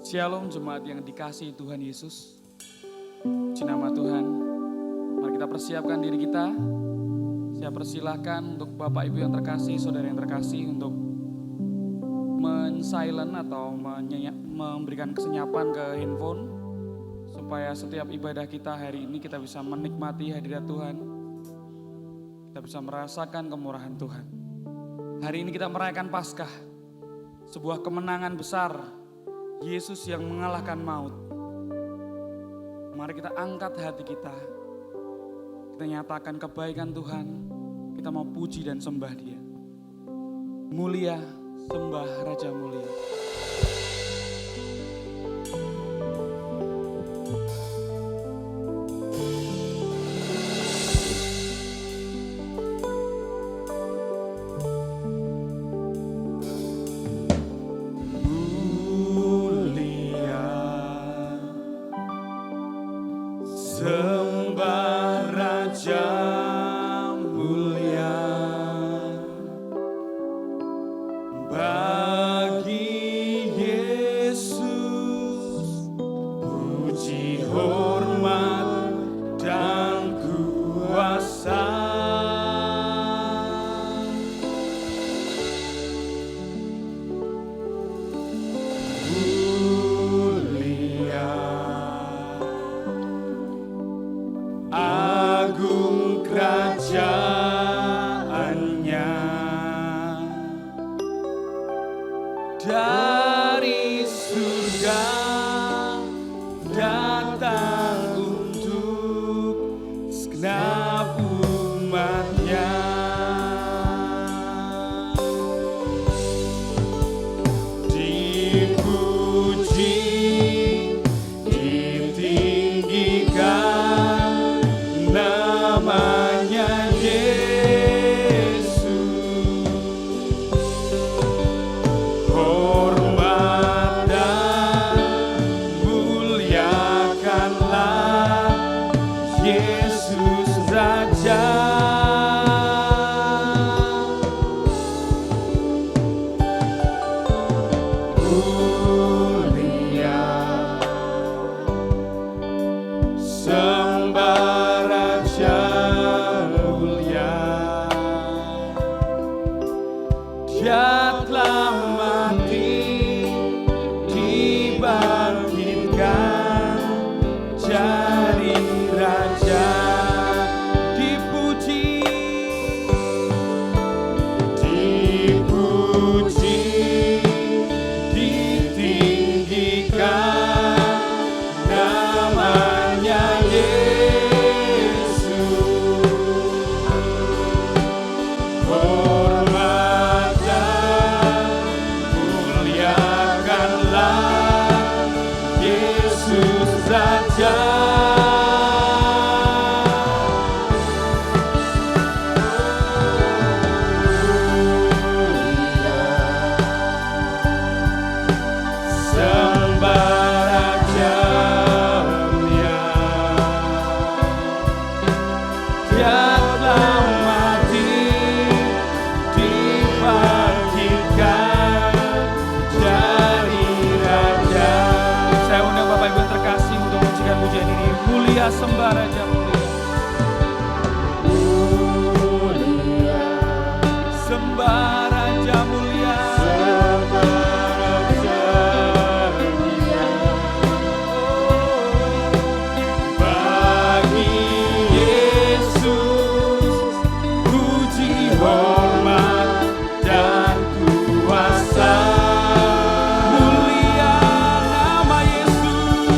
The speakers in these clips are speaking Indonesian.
Shalom jemaat yang dikasihi Tuhan Yesus. Puji nama Tuhan. Mari kita persiapkan diri kita. Saya persilahkan untuk Bapak Ibu yang terkasih, saudara yang terkasih untuk men-silent atau memberikan kesenyapan ke handphone. Supaya setiap ibadah kita hari ini kita bisa menikmati hadirat Tuhan. Kita bisa merasakan kemurahan Tuhan. Hari ini kita merayakan Paskah. Sebuah kemenangan besar. Yesus yang mengalahkan maut. Mari kita angkat hati kita. Kita nyatakan kebaikan Tuhan. Kita mau puji dan sembah Dia. Mulia, sembah Raja mulia. Sembah Raja mulia, bagi Yesus puji hormat dan kuasa. Agung kerajaannya, dari surga datang untuk segenap umatnya. Dipuji, ditinggikan namanya Yesus. Hormat dan muliakanlah Yesus Raja. Mulia, sembah Raja mulia. Dia telah mati, dibangkitkan jadi Raja. Dipuji, dipuji, ditinggikan namanya Yesus. Hormat dan muliakanlah Yesus Raja. Sembah Raja mulia. Dia telah mati, dibangkitkan jadi Raja. Saya undang Bapak Ibu yang terkasih untuk menyanyikan pujian ini. Mulia, sembah Raja mulia. Mulia, sembah Raja mulia. Bagi Yesus puji hormat dan kuasa. Mulia nama Yesus.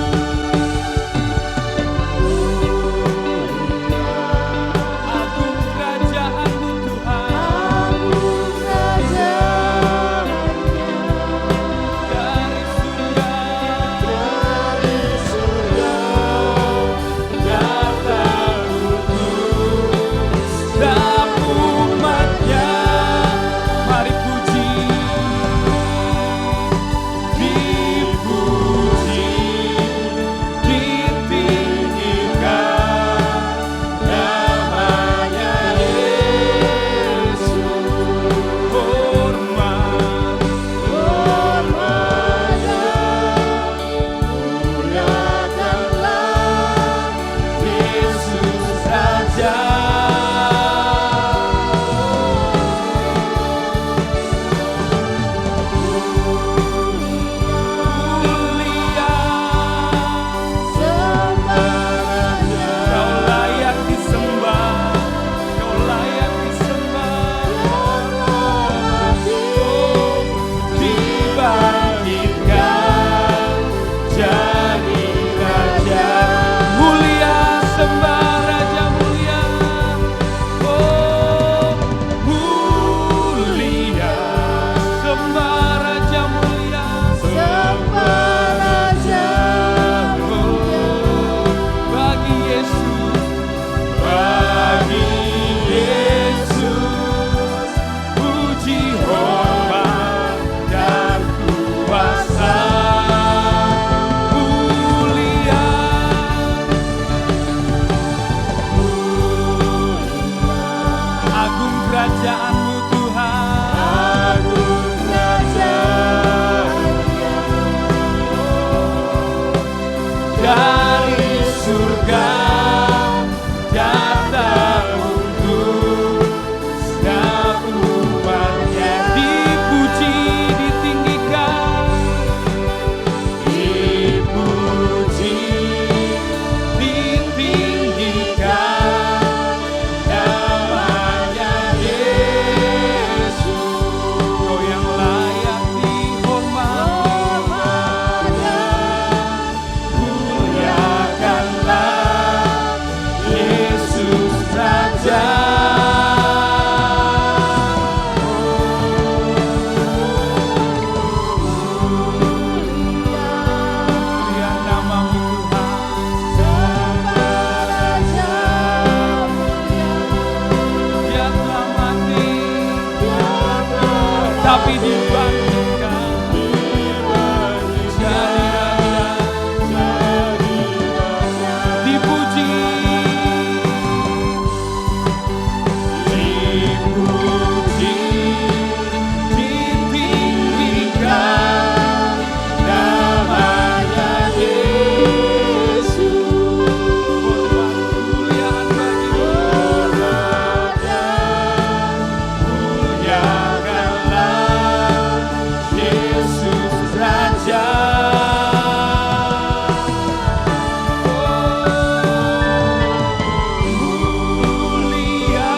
puji, hormat, dan kuasa. Mulia, agung kerajaan-Mu Tuhan. Agung kerajaan Dari surga datang untuk setiap umatnya. Dipuji, ditinggikan, dipuji, ditinggikan namanya Yesus. Kau yang layak dihormati, muliakanlah Yesus Raja. Mulia nama-Mu Tuhan. sembah Raja mulia. Dia telah mati, Dia telah tapi dibangkitkan jadi Raja. Dipuji, dipuji, ditinggikan namanya Yesus. Hormat kemuliaan bagi-Mu. Muliakanlah Yesus Raja. Mulia,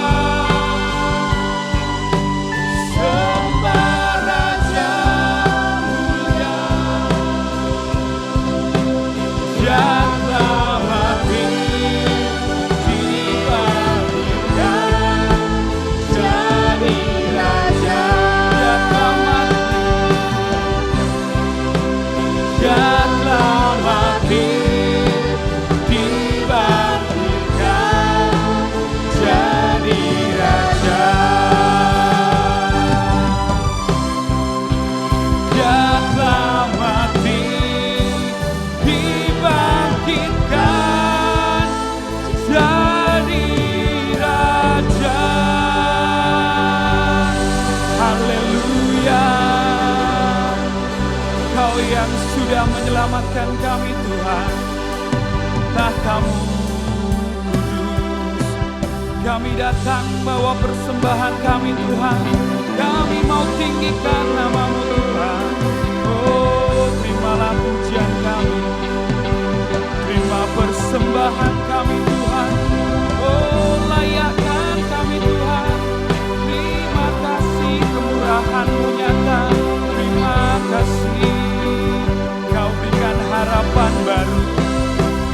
sembah Raja mulia. Dia telah mati, dibangkitkan jadi Raja. Dia telah mati, dia telah mati, dibangkitkan jadi Raja. Dia telah mati, dibangkitkan jadi Raja. Haleluya. Kau yang sudah menyelamatkan kami Tuhan, tahta-Mu kudus. Kami datang bawa persembahan kami Tuhan. Kami mau tinggikan nama-Mu Tuhan. Oh, terimalah pujian kami, terima persembahan kami Tuhan. Oh, layakkan kami Tuhan. Terima kasih kemurahan-Mu nyata. Terima kasih Kau berikan harapan baru,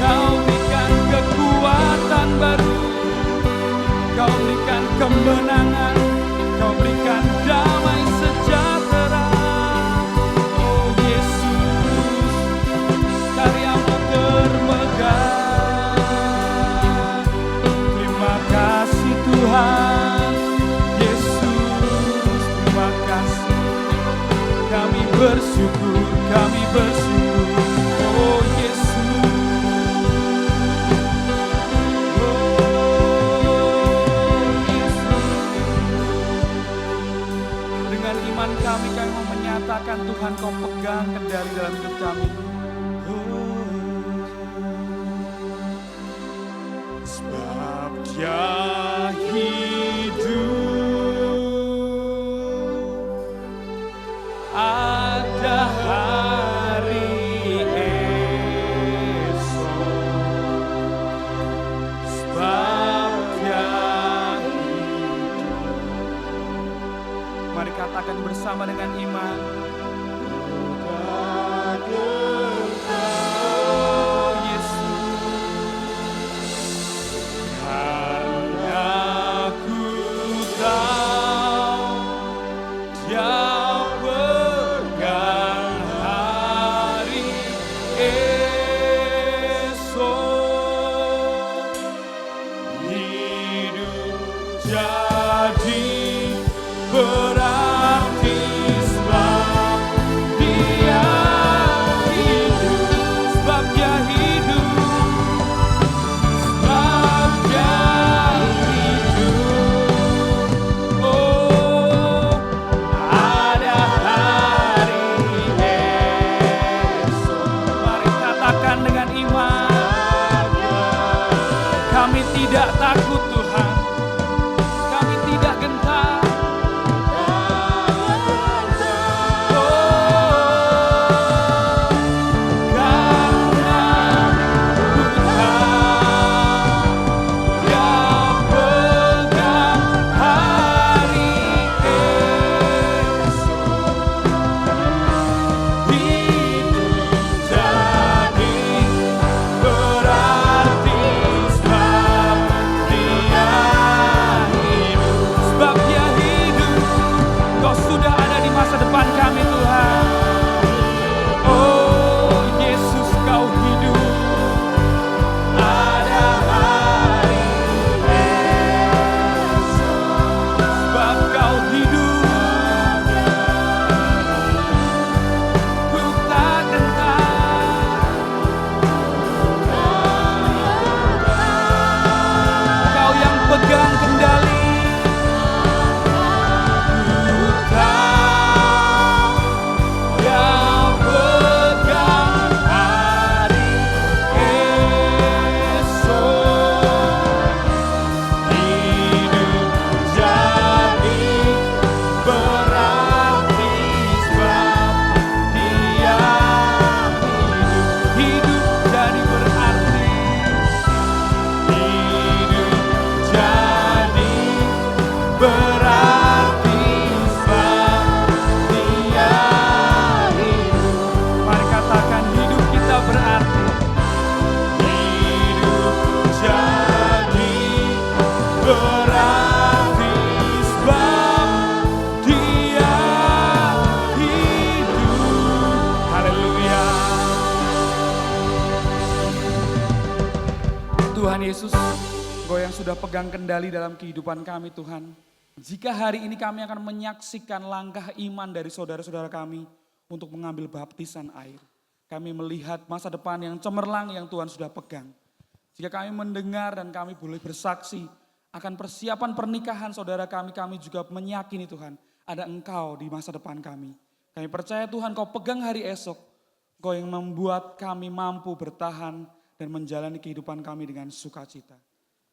Kau berikan kekuatan baru, Kau berikan kemenangan, Kau berikan damai sejahtera. Oh Yesus, karya-Mu termegah. Terima kasih Tuhan Yesus, terima kasih. Kami bersyukur, kami bersyukur. Oh Yesus, oh Yesus. Dengan iman kami mau menyatakan Tuhan Kau pegang kendali dalam hidup kami. Sebab Dia hidup, ada hari esok. Sebab Dia hidup. Mari katakan bersama dengan iman. Oh Yesus, karena ku tahu Dia pegang hari esok. Hidup jadi berarti Tuhan Yesus, Engkau yang sudah pegang kendali dalam kehidupan kami Tuhan. Jika hari ini kami akan menyaksikan langkah iman dari saudara-saudara kami untuk mengambil baptisan air. Kami melihat masa depan yang cemerlang yang Tuhan sudah pegang. Jika kami mendengar dan kami boleh bersaksi akan persiapan pernikahan saudara kami juga meyakini Tuhan, ada Engkau di masa depan kami. Kami percaya Tuhan Kau pegang hari esok, Kau yang membuat kami mampu bertahan dan menjalani kehidupan kami dengan sukacita.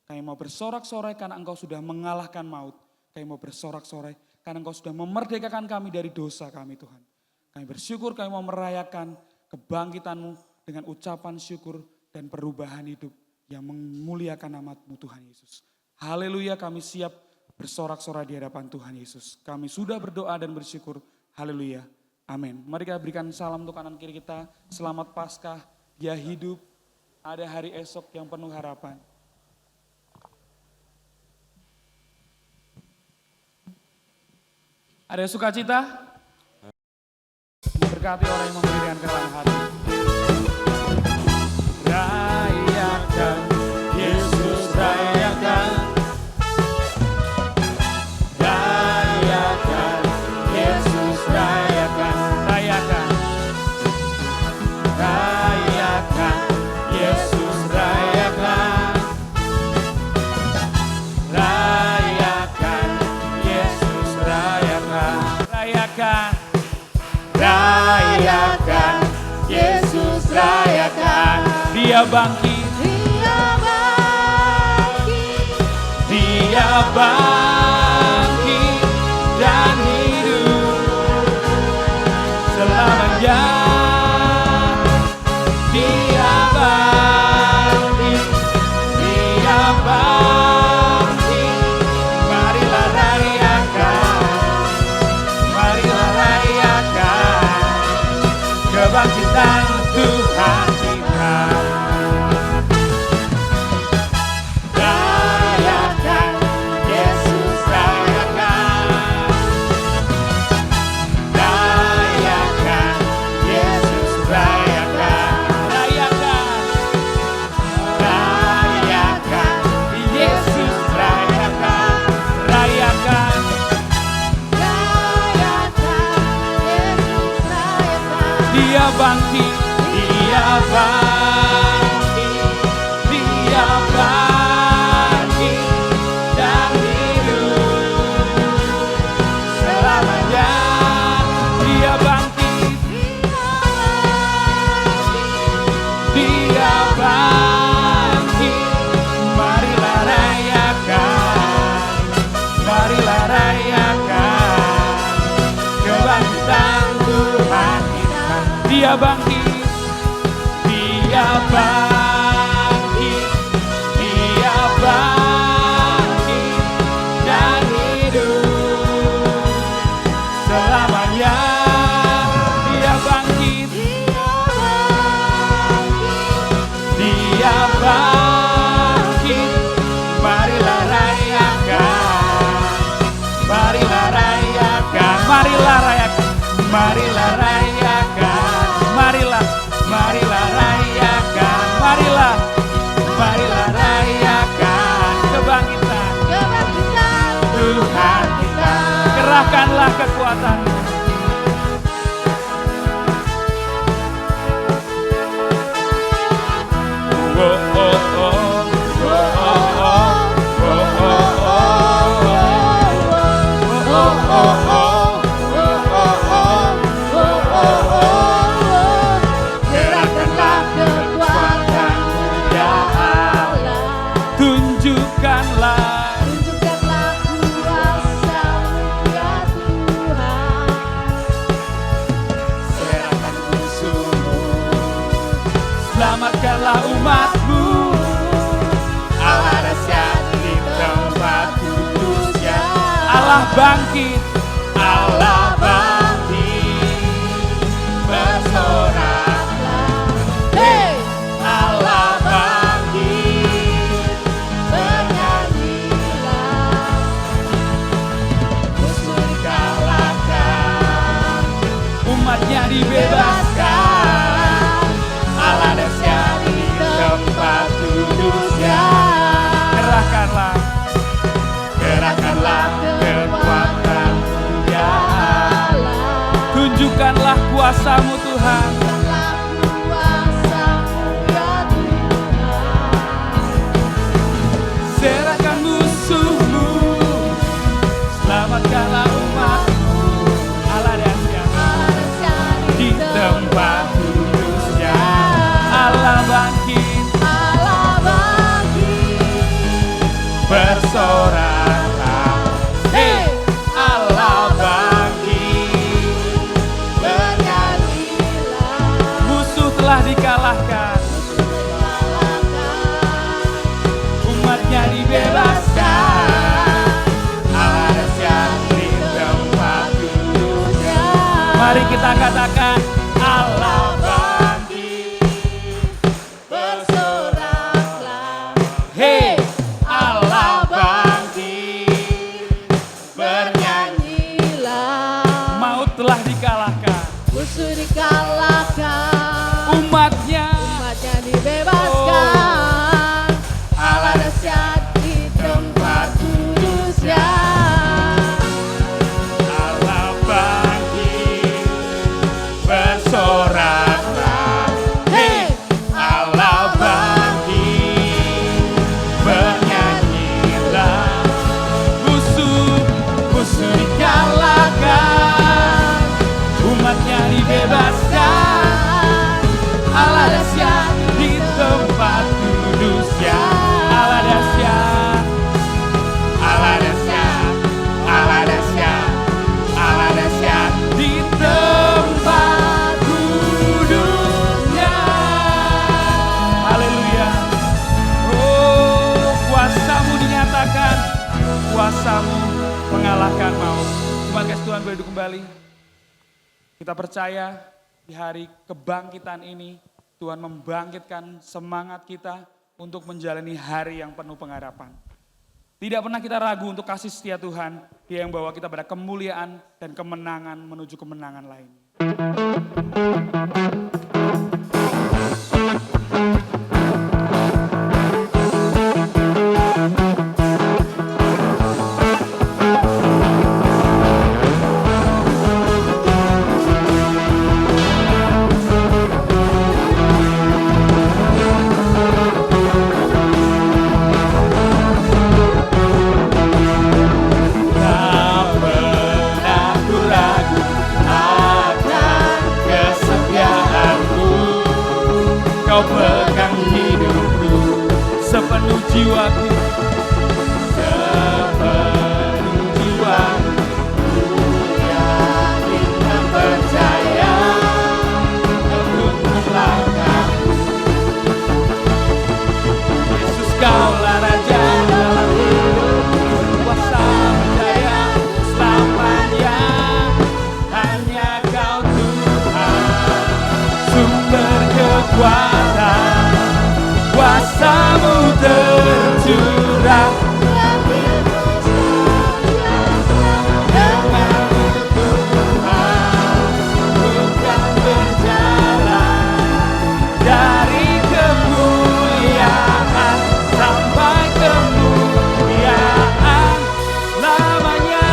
Kami mau bersorak-sorai karena Engkau sudah mengalahkan maut. Kami mau bersorak-sorai karena Engkau sudah memerdekakan kami dari dosa kami Tuhan. Kami bersyukur, kami mau merayakan kebangkitan-Mu dengan ucapan syukur dan perubahan hidup yang memuliakan nama-Mu Tuhan Yesus. Haleluya, kami siap bersorak-sorai di hadapan Tuhan Yesus. Kami sudah berdoa dan bersyukur. Haleluya. Amin. Mari kita berikan salam untuk kanan kiri kita. Selamat Paskah, dia hidup. Ada hari esok yang penuh harapan. Ada sukacita? Memberkati orang yang memberikan kerendahan hati. Rayakan, Yesus rayakan. Rayakan, Yesus rayakan. Rayakan. Rayakan, Yesus rayakan. Rayakan, Yesus rayakan. Rayakan. Rayakan, Yesus rayakan. Dia bangkit. Dia bangkit. Dia bangkit dan hidup selamanya. Dia bangkit, dia bangkit. Marilah rayakan, marilah rayakan kebangkitan Tuhan kita. Rayakan, Yesus rayakan. Rayakan, Yesus rayakan. Rayakan, rayakan, Yesus rayakan. Rayakan, Rayakan, Yesus rayakan. dia bangkit, dia bangkit, dia bangkit dan hidup selamanya. Dia bangkit, dia bangkit. Marilah rayakan, marilah rayakan kebangkitan Tuhan kita. Dia bangkit, dia bangkit, dia bangkit dan hidup selamanya. Dia bangkit, dia bangkit. Marilah rayakan, marilah rayakan, marilah rayakan, marilah rayakan, marilah, marilah rayakan, marilah, marilah rayakan kebangkitan Kebangkitan Tuhan kita. Kerahkanlah kekuatan. Oh, oh, oh, oh, oh, oh, Gerakkanlah kekuatan-Mu ya Allah. Tunjukkanlah Tunjukkanlah kuasa-Mu ya Tuhan. serahkan musuh-Mu. Selamatkanlah umat-Mu. Allah dahsyat di tempat kudus-Nya. Allah bangkit, Allah bangkit, bersoraklah. Hey! Allah bangkit, Bernyanyilah. musuh dikalahkan, umat-Nya dibebaskan. Allah dahsyat di tempat kudus-Nya. kuasa-Mu Tuhan. Biarlah kuasa-Mu ya Tuhan. Serahkan musuh-Mu, selamatkanlah umat-Mu. Allah dahsyat di tempat kudusnya. Allah bangkit, Allah bangkit. bersoraklah. Hei, Allah bangkit, Bernyanyilah. musuh telah dikalahkan, umatnya dibebaskan. Allah dahsyat di tempat kudusnya. Mari kita katakan, Allah bangkit, Bersoraklah. hei, Allah bangkit, Bernyanyilah. maut telah dikalahkan, Musuh dikalahkan. umatnya Umatnya dibebaskan. Allah dahsyat di tempat kudusnya. Allah bangkit, bersoraklah. Hei, Allah bangkit, bernyanyilah. Musuh dikalahkan, umatnya dibebaskan. Allah dahsyat di tempat kudusnya. Allah dahsyat, Allah dahsyat, Allah dahsyat, Allah dahsyat di tempat kudusnya. Haleluya. Oh, kuasa-Mu dinyatakan, kuasa-Mu mengalahkan maut. Terima kasih Tuhan, boleh duduk kembali. Kita percaya di hari kebangkitan ini, Tuhan membangkitkan semangat kita untuk menjalani hari yang penuh pengharapan. Tidak pernah kita ragu untuk kasih setia Tuhan, Dia yang bawa kita pada kemuliaan dan kemenangan menuju kemenangan lain. Tak pernah ku ragu akan kesetiaan-Mu. Kau pegang hidupku sepenuh jiwaku, sepenuh jiwaku. Ku yakin dan percaya untuk langkahku. Yesus, Kaulah Raja dalam hidupku, kuasa berjaya selamanya. Hanya Kau Tuhan, sumber kekuatan, kuasa-Mu tercurah. Dengan Tuhan, bukan berjalan dari kemuliaan sampai kemuliaan lamanya.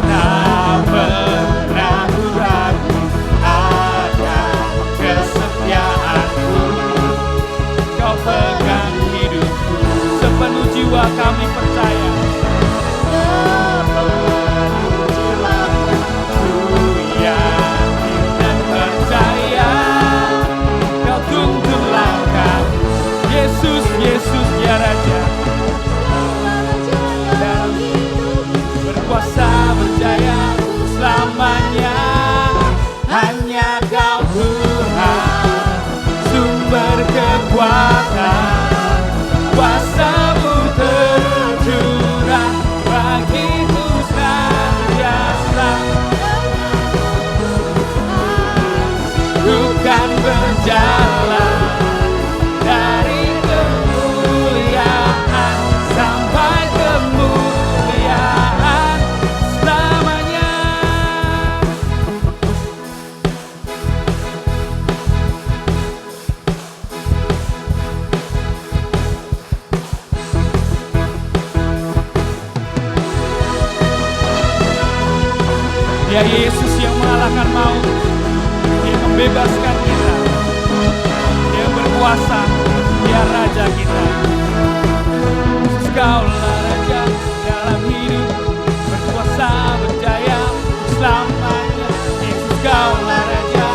Tak pernah ku ragu akan kesetiaan-Mu. Kau pegang hidupku, sepenuh jiwa kami percaya. Ku yakin dan percaya, Kau tuntun langkah. Yesus, Yesus ya Raja, dalam berkuasa berjaya selamanya. Hanya Kau Tuhan, sumber kekuatan, kuasa-Mu tercurah. Dia Yesus yang mengalahkan maut. Dia membebaskan kita. Dia berkuasa. Dia Raja kita. Yesus, Kaulah Raja dalam hidup, berkuasa berjaya selamanya. Yesus, Kaulah Raja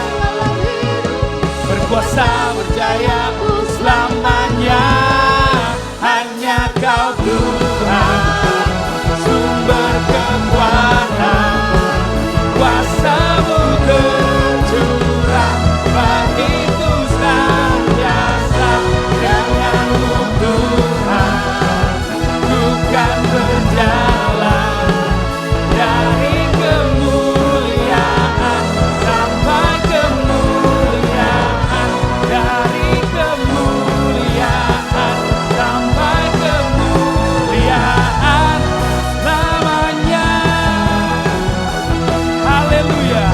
berkuasa berjaya selamanya. Hanya Kau Tuhan, sumber kekuatan, kuasa-Mu tercurah, begitu senantiasa denganmu Tuhan. Ku kan berjalan dari kemuliaan sampai kemuliaan, dari kemuliaan sampai kemuliaan selamanya. Haleluya.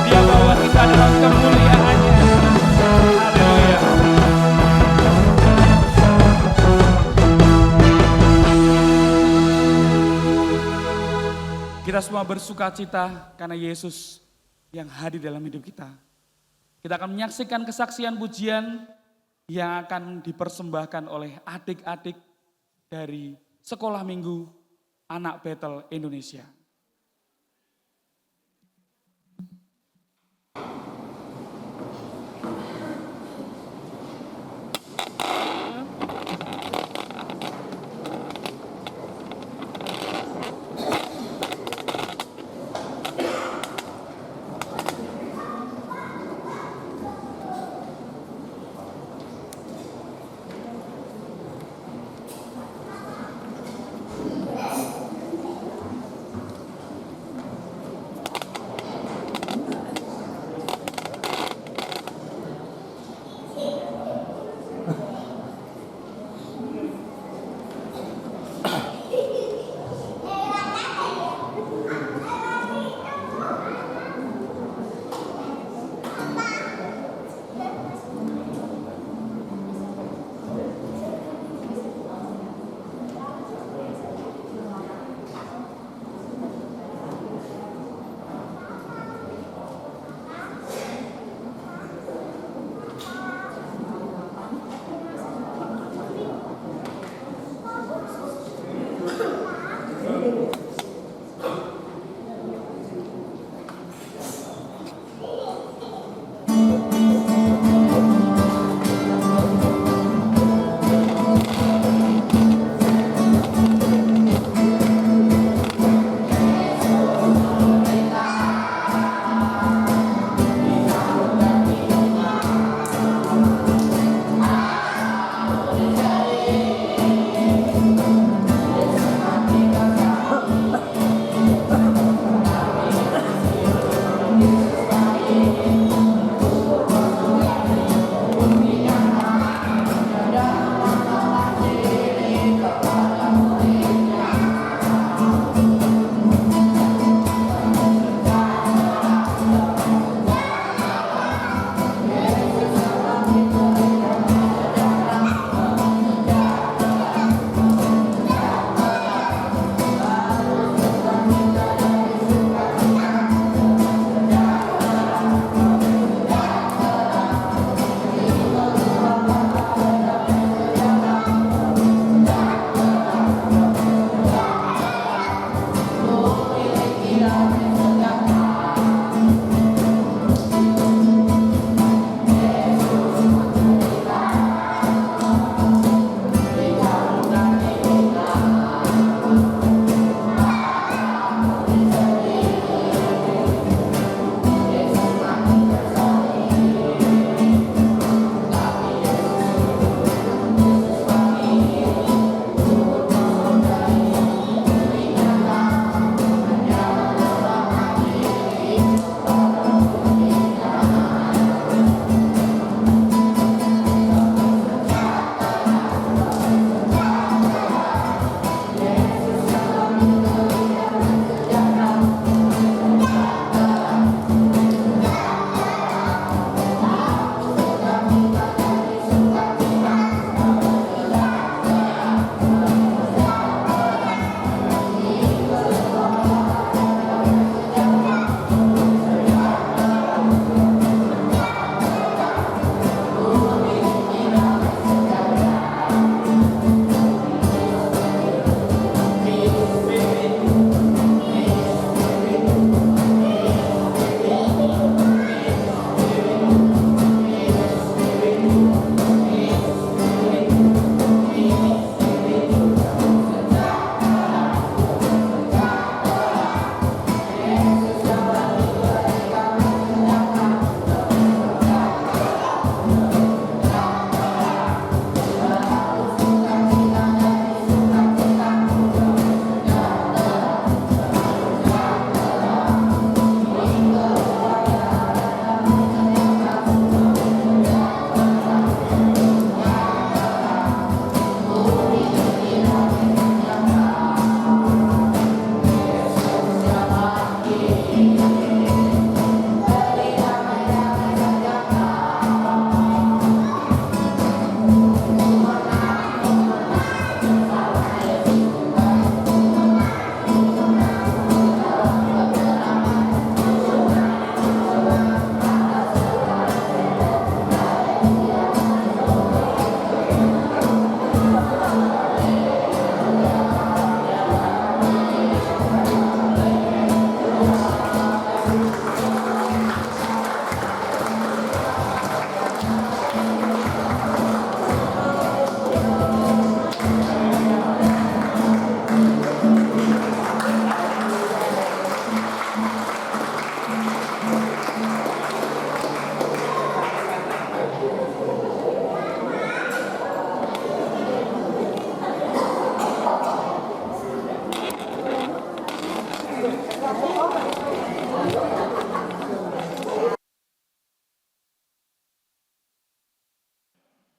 Dia bawa kita dalam kemuliaannya. Haleluya. Kita semua bersuka cita karena Yesus yang hadir dalam hidup kita. Kita akan menyaksikan kesaksian pujian yang akan dipersembahkan oleh adik-adik dari Sekolah Minggu Anak Betel Indonesia.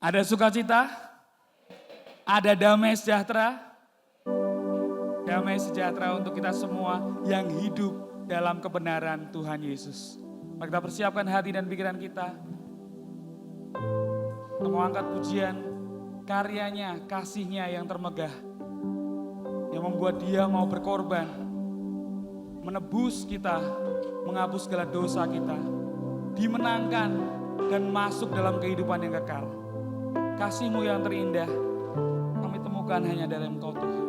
Ada sukacita, ada damai sejahtera. Damai sejahtera untuk kita semua yang hidup dalam kebenaran Tuhan Yesus. Mari kita persiapkan hati dan pikiran kita. Kita mau angkat pujian, karyanya, kasihnya yang termegah. Yang membuat dia mau berkorban, menebus kita, menghapus segala dosa kita. Dimenangkan dan masuk dalam kehidupan yang kekal. Kasih-Mu yang terindah, kami temukan hanya dalam Engkau Tuhan.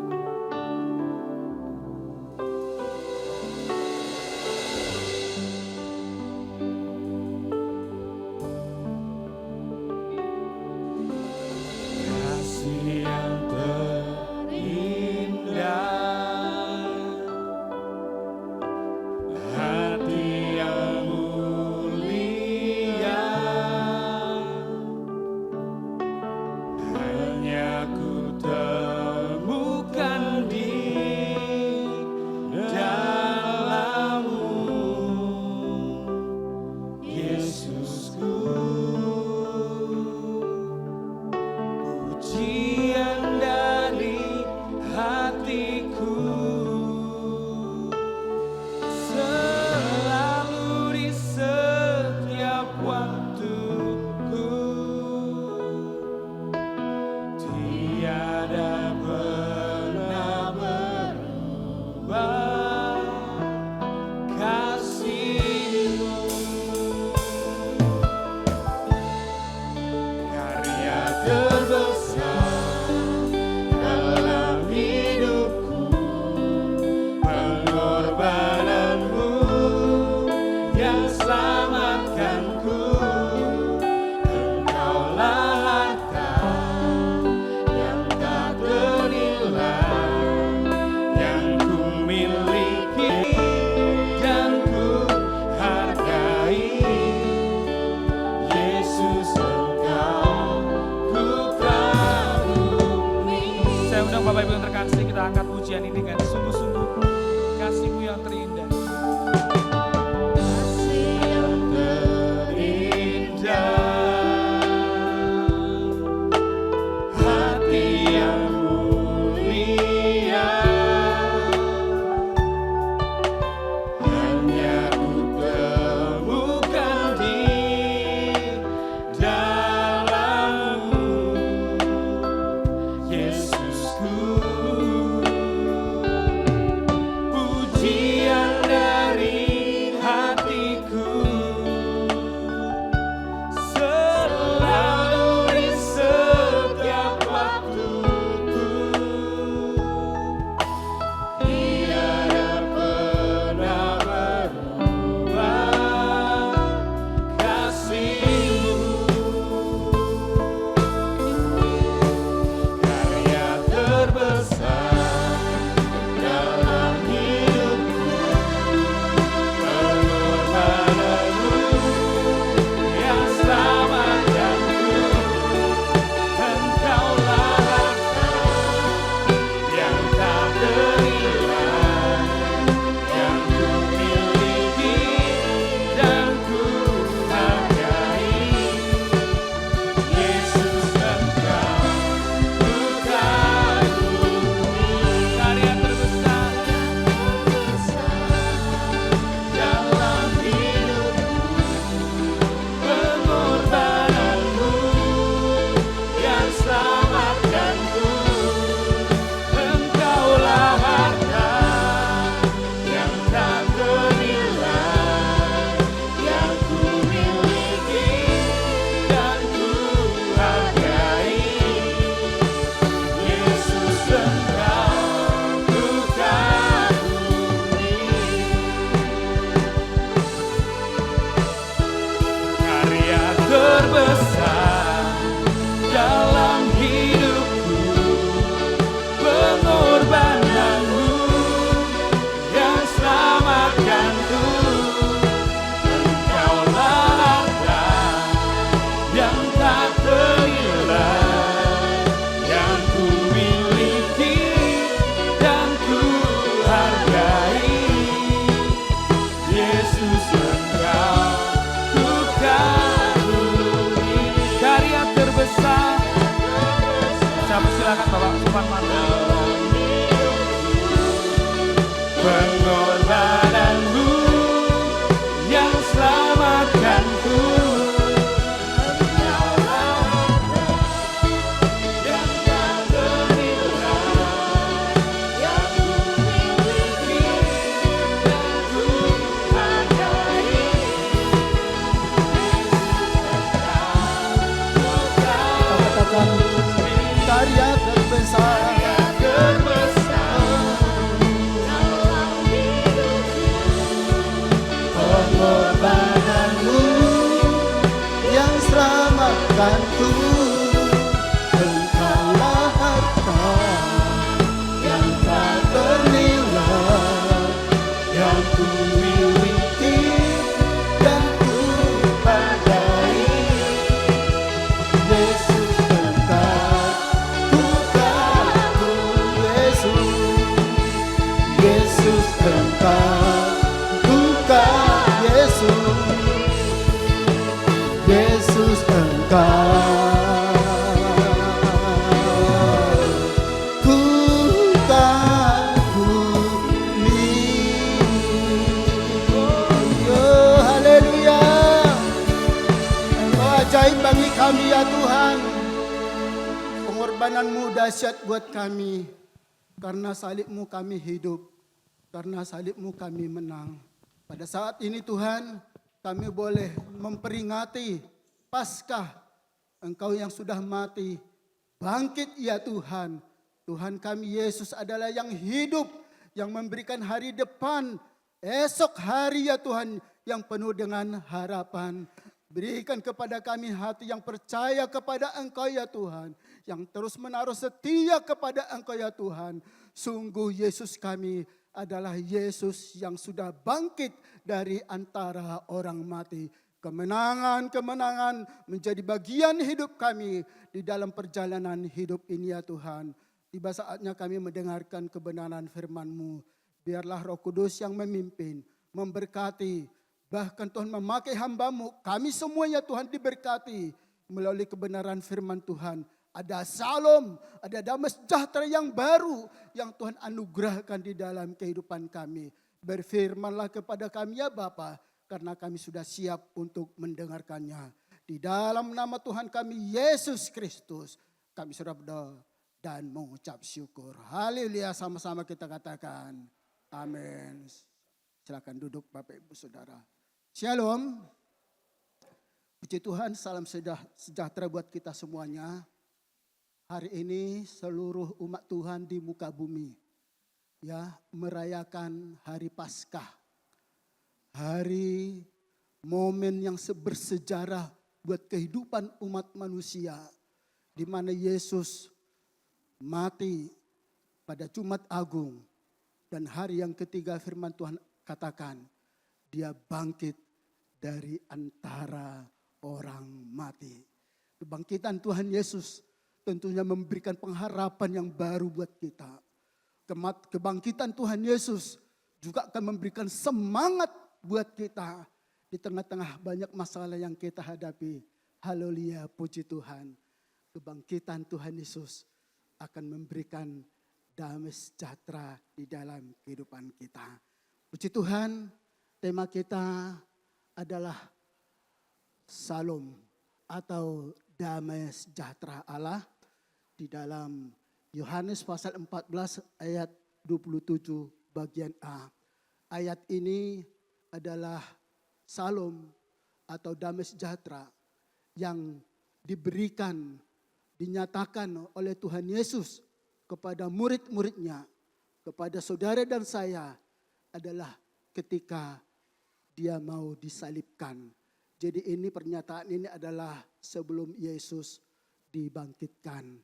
Bapak Ibu yang terkasih, kita angkat pujian ini dengan sungguh-sungguh. Kasih-Mu yang terindah. Kasih yang terindah, hati yang mulia, hanya ku temukan di dalam-Mu, Yesusku. Pujian Tuhanku, Engkaulah harta yang tak ternilai, yang ku miliki dan ku padai. Yesus Engkau, Tuhanku, Yesus Engkau, Tuhan Yesus. Yesus Engkau, ku kagumi. Oh, haleluya. Engkau ajaib bagi kami ya Tuhan. Pengorbananmu dahsyat buat kami. Karena salibmu kami hidup. Karena salibmu kami menang. Pada saat ini Tuhan, kami boleh memperingati Paskah Engkau yang sudah mati, bangkit ya Tuhan. Tuhan kami Yesus adalah yang hidup, yang memberikan hari depan, esok hari ya Tuhan, yang penuh dengan harapan. Berikan kepada kami hati yang percaya kepada Engkau ya Tuhan, yang terus menaruh setia kepada Engkau ya Tuhan. Sungguh Yesus kami adalah Yesus yang sudah bangkit dari antara orang mati. Kemenangan-kemenangan menjadi bagian hidup kami di dalam perjalanan hidup ini ya Tuhan. Tiba saatnya kami mendengarkan kebenaran firman-Mu. Biarlah Roh Kudus yang memimpin, memberkati, bahkan Tuhan memakai hamba-Mu. Kami semuanya Tuhan diberkati melalui kebenaran firman Tuhan. Ada salom, ada damai sejahtera yang baru yang Tuhan anugerahkan di dalam kehidupan kami. Berfirmanlah kepada kami ya Bapa, karena kami sudah siap untuk mendengarkannya. Di dalam nama Tuhan kami Yesus Kristus, kami sudah berdoa dan mengucap syukur. Haleluya, sama-sama kita katakan amin. Silakan duduk Bapak Ibu Saudara. Shalom. Puji Tuhan, salam sejahtera buat kita semuanya. Hari ini seluruh umat Tuhan di muka bumi ya merayakan hari Paskah. Hari momen yang bersejarah buat kehidupan umat manusia, di mana Yesus mati pada Jumat Agung, dan hari yang ketiga firman Tuhan katakan dia bangkit dari antara orang mati. Kebangkitan Tuhan Yesus tentunya memberikan pengharapan yang baru buat kita. Kebangkitan Tuhan Yesus juga akan memberikan semangat buat kita di tengah-tengah banyak masalah yang kita hadapi. Haleluya, puji Tuhan. Kebangkitan Tuhan Yesus akan memberikan damai sejahtera di dalam kehidupan kita. Puji Tuhan, tema kita adalah Salom atau damai sejahtera Allah di dalam Yohanes pasal 14 ayat 27 bagian A. Ayat ini adalah salom atau damai sejahtera yang diberikan, dinyatakan oleh Tuhan Yesus kepada murid-muridnya, kepada saudara dan saya adalah ketika dia mau disalibkan. Jadi ini pernyataan ini adalah sebelum Yesus dibangkitkan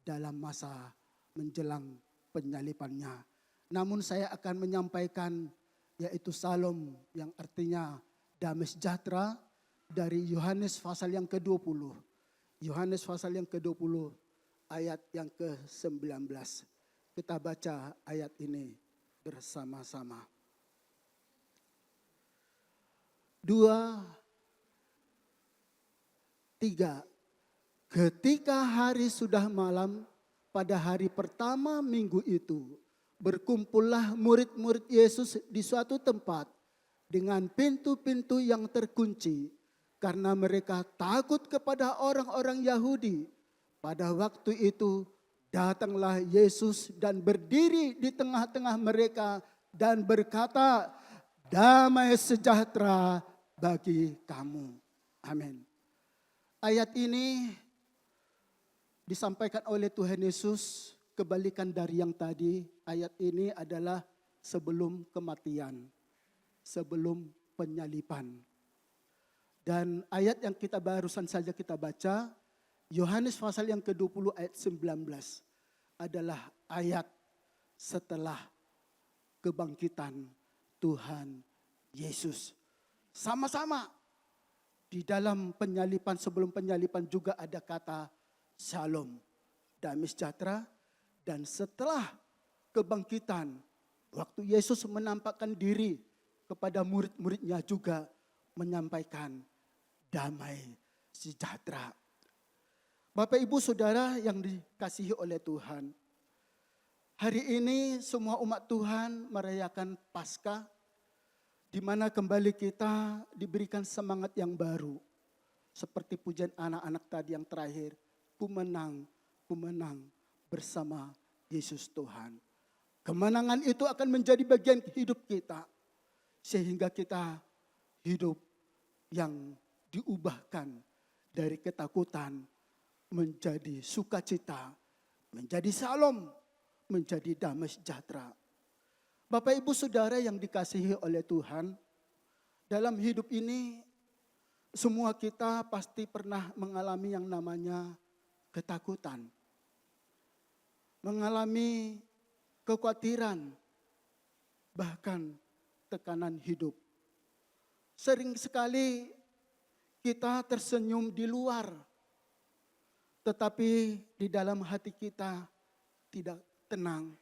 dalam masa menjelang penyalibannya. Namun saya akan menyampaikan yaitu salom yang artinya damai sejahtera dari Yohanes pasal yang ke-20. Yohanes pasal yang ke-20 ayat yang ke-19. Kita baca ayat ini bersama-sama. 2, 3. Ketika hari sudah malam, pada hari pertama minggu itu, berkumpullah murid-murid Yesus di suatu tempat dengan pintu-pintu yang terkunci, karena mereka takut kepada orang-orang Yahudi. Pada waktu itu datanglah Yesus dan berdiri di tengah-tengah mereka dan berkata, "Damai sejahtera bagi kamu." Amin. Ayat ini disampaikan oleh Tuhan Yesus, kebalikan dari yang tadi. Ayat ini adalah sebelum kematian, sebelum penyaliban. Dan ayat yang kita barusan saja kita baca, Yohanes pasal yang ke-20 ayat 19 adalah ayat setelah kebangkitan Tuhan Yesus. Sama-sama di dalam penyalipan, sebelum penyalipan juga ada kata shalom, damai sejahtera. Dan setelah kebangkitan, waktu Yesus menampakkan diri kepada murid-muridnya juga menyampaikan damai sejahtera. Bapak Ibu Saudara yang dikasihi oleh Tuhan, hari ini semua umat Tuhan merayakan Paskah, di mana kembali kita diberikan semangat yang baru. Seperti pujian anak-anak tadi yang terakhir, ku menang bersama Yesus Tuhan. Kemenangan itu akan menjadi bagian hidup kita. Sehingga kita hidup yang diubahkan dari ketakutan menjadi sukacita, menjadi shalom, menjadi damai sejahtera. Bapak Ibu Saudara yang dikasihi oleh Tuhan, dalam hidup ini semua kita pasti pernah mengalami yang namanya ketakutan. Mengalami kekhawatiran, bahkan tekanan hidup. Sering sekali kita tersenyum di luar, tetapi di dalam hati kita tidak tenang.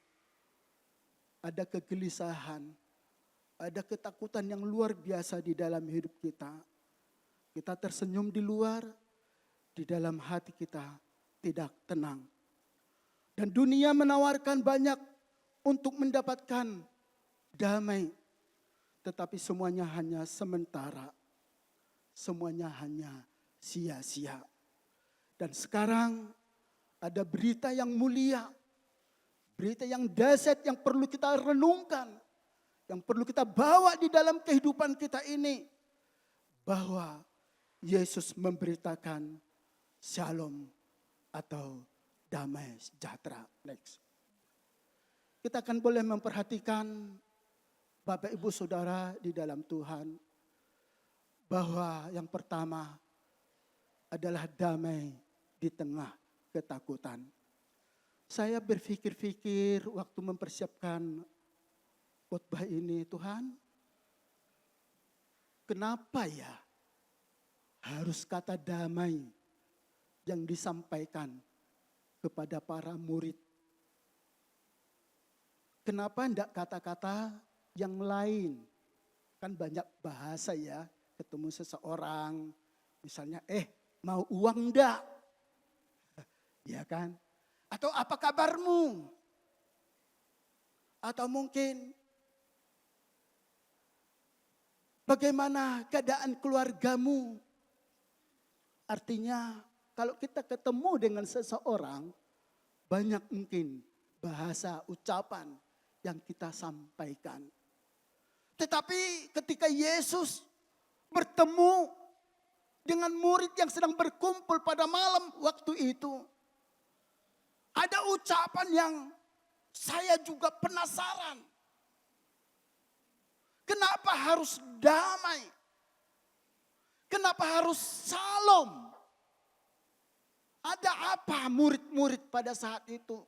Ada kegelisahan, ada ketakutan yang luar biasa di dalam hidup kita. Kita tersenyum di luar, di dalam hati kita tidak tenang. Dan dunia menawarkan banyak untuk mendapatkan damai. Tetapi semuanya hanya sementara. Semuanya hanya sia-sia. Dan sekarang ada berita yang mulia. Berita yang dahsyat yang perlu kita renungkan. Yang perlu kita bawa di dalam kehidupan kita ini. Bahwa Yesus memberitakan shalom atau damai sejahtera. Next. Kita akan boleh memperhatikan Bapak Ibu Saudara di dalam Tuhan. Bahwa yang pertama adalah damai di tengah ketakutan. Saya berpikir-pikir waktu mempersiapkan khotbah ini, Tuhan, kenapa ya harus kata damai yang disampaikan kepada para murid? Kenapa enggak kata-kata yang lain? Kan banyak bahasa ya, ketemu seseorang, misalnya, mau uang enggak? Ya kan? Atau apa kabarmu? Atau mungkin bagaimana keadaan keluargamu? Artinya kalau kita ketemu dengan seseorang, banyak mungkin bahasa ucapan yang kita sampaikan. Tetapi ketika Yesus bertemu dengan murid yang sedang berkumpul pada malam waktu itu, ada ucapan yang saya juga penasaran. Kenapa harus damai? Kenapa harus shalom? Ada apa murid-murid pada saat itu?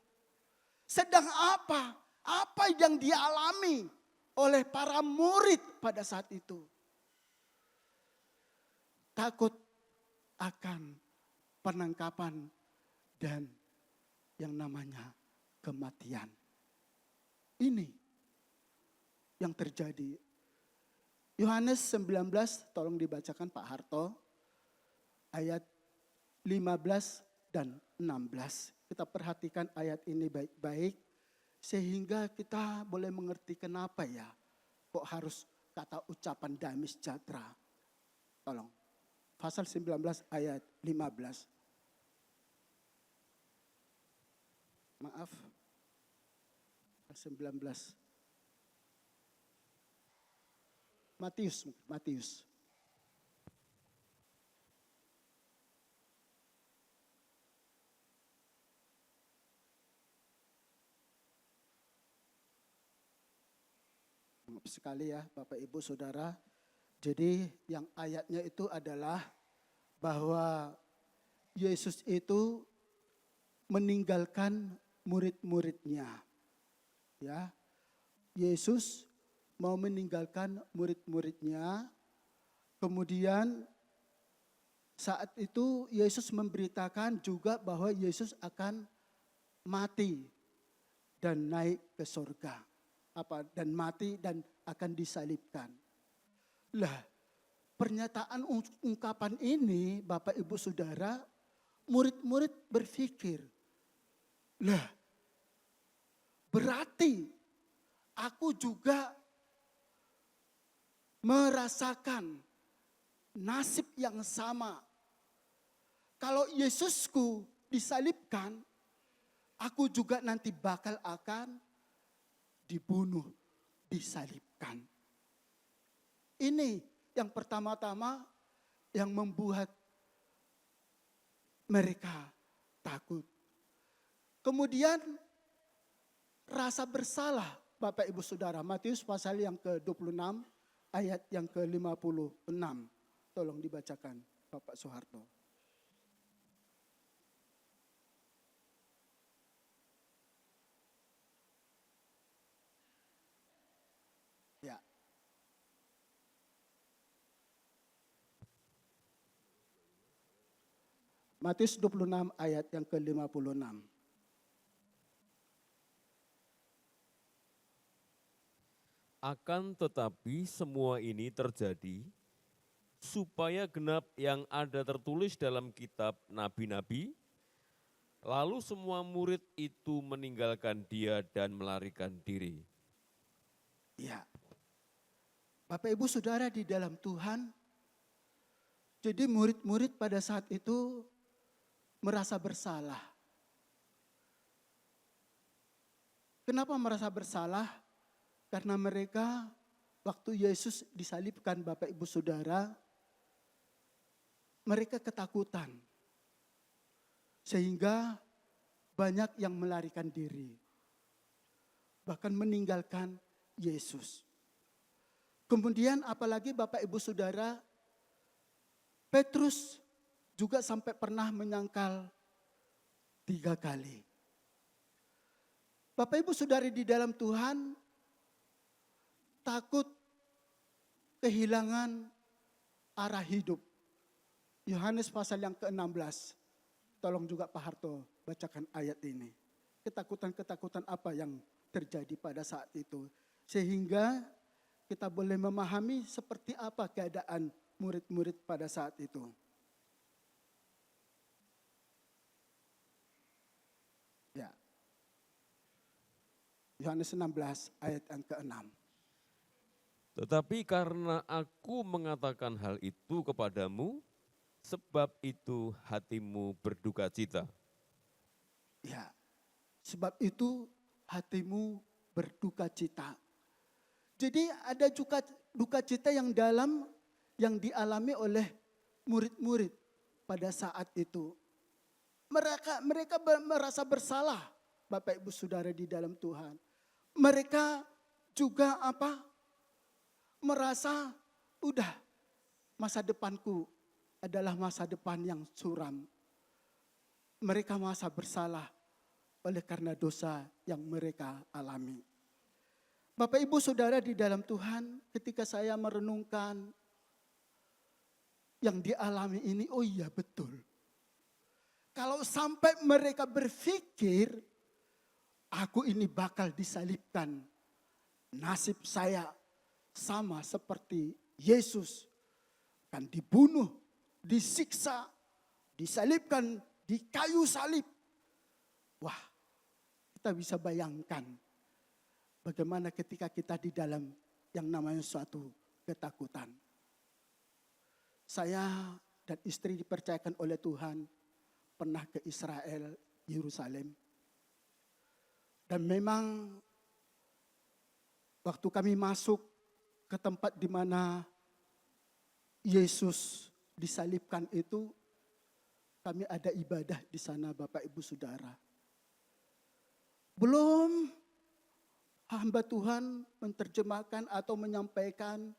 Sedang apa? Apa yang dialami oleh para murid pada saat itu? Takut akan penangkapan dan yang namanya kematian. Ini yang terjadi. Yohanes 19, tolong dibacakan Pak Harto. Ayat 15 dan 16. Kita perhatikan ayat ini baik-baik. Sehingga kita boleh mengerti kenapa ya kok harus kata ucapan damai sejahtera. Tolong. Pasal 19 ayat 15. Maaf. 19. Matius. Maaf sekali ya Bapak Ibu Saudara. Jadi yang ayatnya itu adalah bahwa Yesus itu meninggalkan murid-muridnya. Ya. Yesus mau meninggalkan murid-muridnya. Kemudian saat itu Yesus memberitakan juga bahwa Yesus akan mati dan naik ke surga. Dan mati dan akan disalibkan. Lah, pernyataan ungkapan ini Bapak Ibu Saudara, murid-murid berpikir, lah berarti aku juga merasakan nasib yang sama. Kalau Yesusku disalibkan, aku juga nanti bakal akan dibunuh, disalibkan. Ini yang pertama-tama yang membuat mereka takut. Kemudian rasa bersalah Bapak Ibu Saudara. Matius pasal yang ke-26 ayat yang ke-56. Tolong dibacakan Bapak Soeharto. Ya. Matius 26 ayat yang ke-56. Akan tetapi semua ini terjadi supaya genap yang ada tertulis dalam kitab nabi-nabi, lalu semua murid itu meninggalkan dia dan melarikan diri. Ya. Bapak Ibu Saudara di dalam Tuhan, jadi murid-murid pada saat itu merasa bersalah. Kenapa merasa bersalah? Karena mereka waktu Yesus disalibkan Bapak Ibu Saudara, mereka ketakutan. Sehingga banyak yang melarikan diri. Bahkan meninggalkan Yesus. Kemudian apalagi Bapak Ibu Saudara, Petrus juga sampai pernah menyangkal 3 kali. Bapak Ibu Saudari di dalam Tuhan, takut kehilangan arah hidup. Yohanes pasal yang ke-16. Tolong juga Pak Harto bacakan ayat ini. Ketakutan-ketakutan apa yang terjadi pada saat itu. Sehingga kita boleh memahami seperti apa keadaan murid-murid pada saat itu. Ya. Yohanes 16 ayat yang ke-6. Tetapi karena aku mengatakan hal itu kepadamu, sebab itu hatimu berduka cita. Ya, sebab itu hatimu berduka cita. Jadi ada juga duka cita yang dalam yang dialami oleh murid-murid pada saat itu. Mereka merasa bersalah, Bapak Ibu Saudara di dalam Tuhan. Mereka juga merasa udah masa depanku adalah masa depan yang suram. Mereka merasa bersalah oleh karena dosa yang mereka alami. Bapak Ibu Saudara di dalam Tuhan, ketika saya merenungkan yang dialami ini, oh iya betul. Kalau sampai mereka berpikir, aku ini bakal disalibkan, nasib saya sama seperti Yesus, kan dibunuh, disiksa, disalibkan di kayu salib. Wah, kita bisa bayangkan bagaimana ketika kita di dalam yang namanya suatu ketakutan. Saya dan istri dipercayakan oleh Tuhan pernah ke Israel, Yerusalem. Dan memang waktu kami masuk ke tempat di mana Yesus disalibkan itu, kami ada ibadah di sana Bapak Ibu Saudara. Belum hamba Tuhan menerjemahkan atau menyampaikan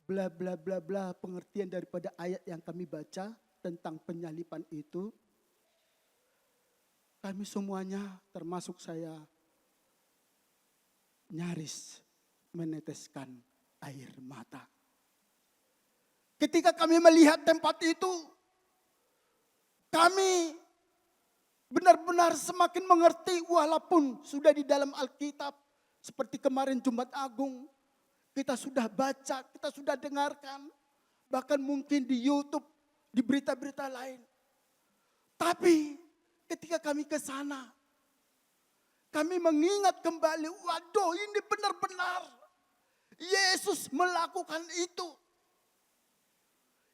bla bla bla bla pengertian daripada ayat yang kami baca tentang penyalipan itu, kami semuanya termasuk saya nyaris meneteskan air mata. Ketika kami melihat tempat itu, kami benar-benar semakin mengerti walaupun sudah di dalam Alkitab. Seperti kemarin Jumat Agung, kita sudah baca, kita sudah dengarkan. Bahkan mungkin di YouTube, di berita-berita lain. Tapi ketika kami ke sana, kami mengingat kembali, waduh ini benar-benar Yesus melakukan itu.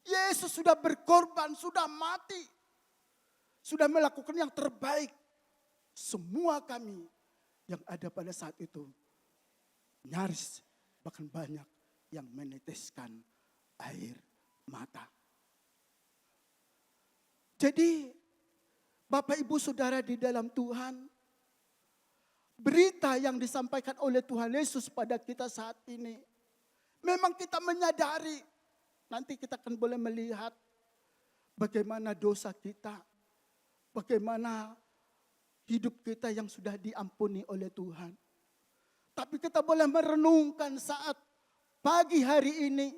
Yesus sudah berkorban, sudah mati. Sudah melakukan yang terbaik. Semua kami yang ada pada saat itu nyaris bahkan banyak yang meneteskan air mata. Jadi Bapak Ibu Saudara di dalam Tuhan, berita yang disampaikan oleh Tuhan Yesus pada kita saat ini, memang kita menyadari, nanti kita akan boleh melihat bagaimana dosa kita, bagaimana hidup kita yang sudah diampuni oleh Tuhan. Tapi kita boleh merenungkan saat pagi hari ini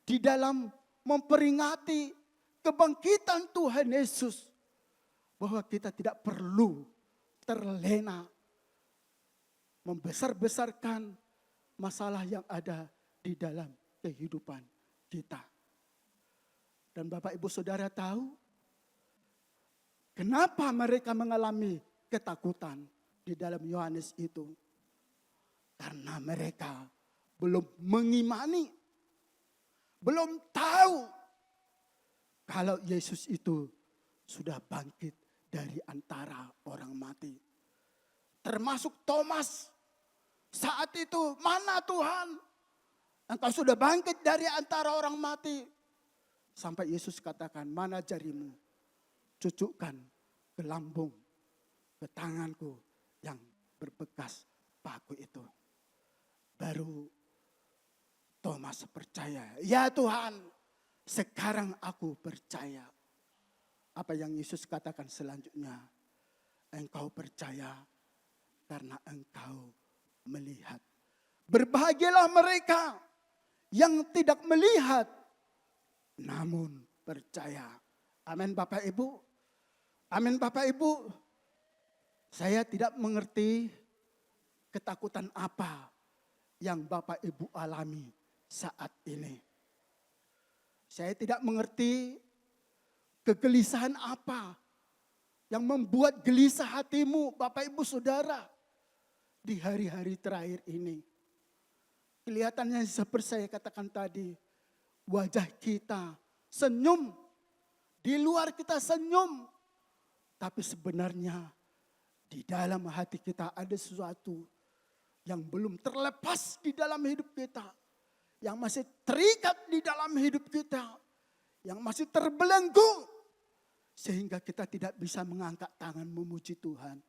di dalam memperingati kebangkitan Tuhan Yesus, bahwa kita tidak perlu terlena membesar-besarkan masalah yang ada di dalam kehidupan kita. Dan Bapak Ibu Saudara tahu kenapa mereka mengalami ketakutan di dalam Yohanes itu? Karena mereka belum mengimani, belum tahu kalau Yesus itu sudah bangkit dari antara orang mati. Termasuk Thomas. Saat itu, mana Tuhan? Engkau sudah bangkit dari antara orang mati. Sampai Yesus katakan, mana jarimu? Cucukkan ke lambung, ke tanganku yang berbekas paku itu. Baru Thomas percaya, ya Tuhan, sekarang aku percaya. Apa yang Yesus katakan selanjutnya? Engkau percaya karena engkau melihat. Berbahagialah mereka yang tidak melihat, namun percaya. Amin Bapak Ibu. Amin Bapak Ibu. Saya tidak mengerti ketakutan apa yang Bapak Ibu alami saat ini. Saya tidak mengerti kegelisahan apa yang membuat gelisah hatimu Bapak Ibu Saudara di hari-hari terakhir ini. Kelihatannya seperti saya katakan tadi, wajah kita senyum, di luar kita senyum, tapi sebenarnya di dalam hati kita ada sesuatu yang belum terlepas di dalam hidup kita, yang masih terikat di dalam hidup kita, yang masih terbelenggu, sehingga kita tidak bisa mengangkat tangan memuji Tuhan.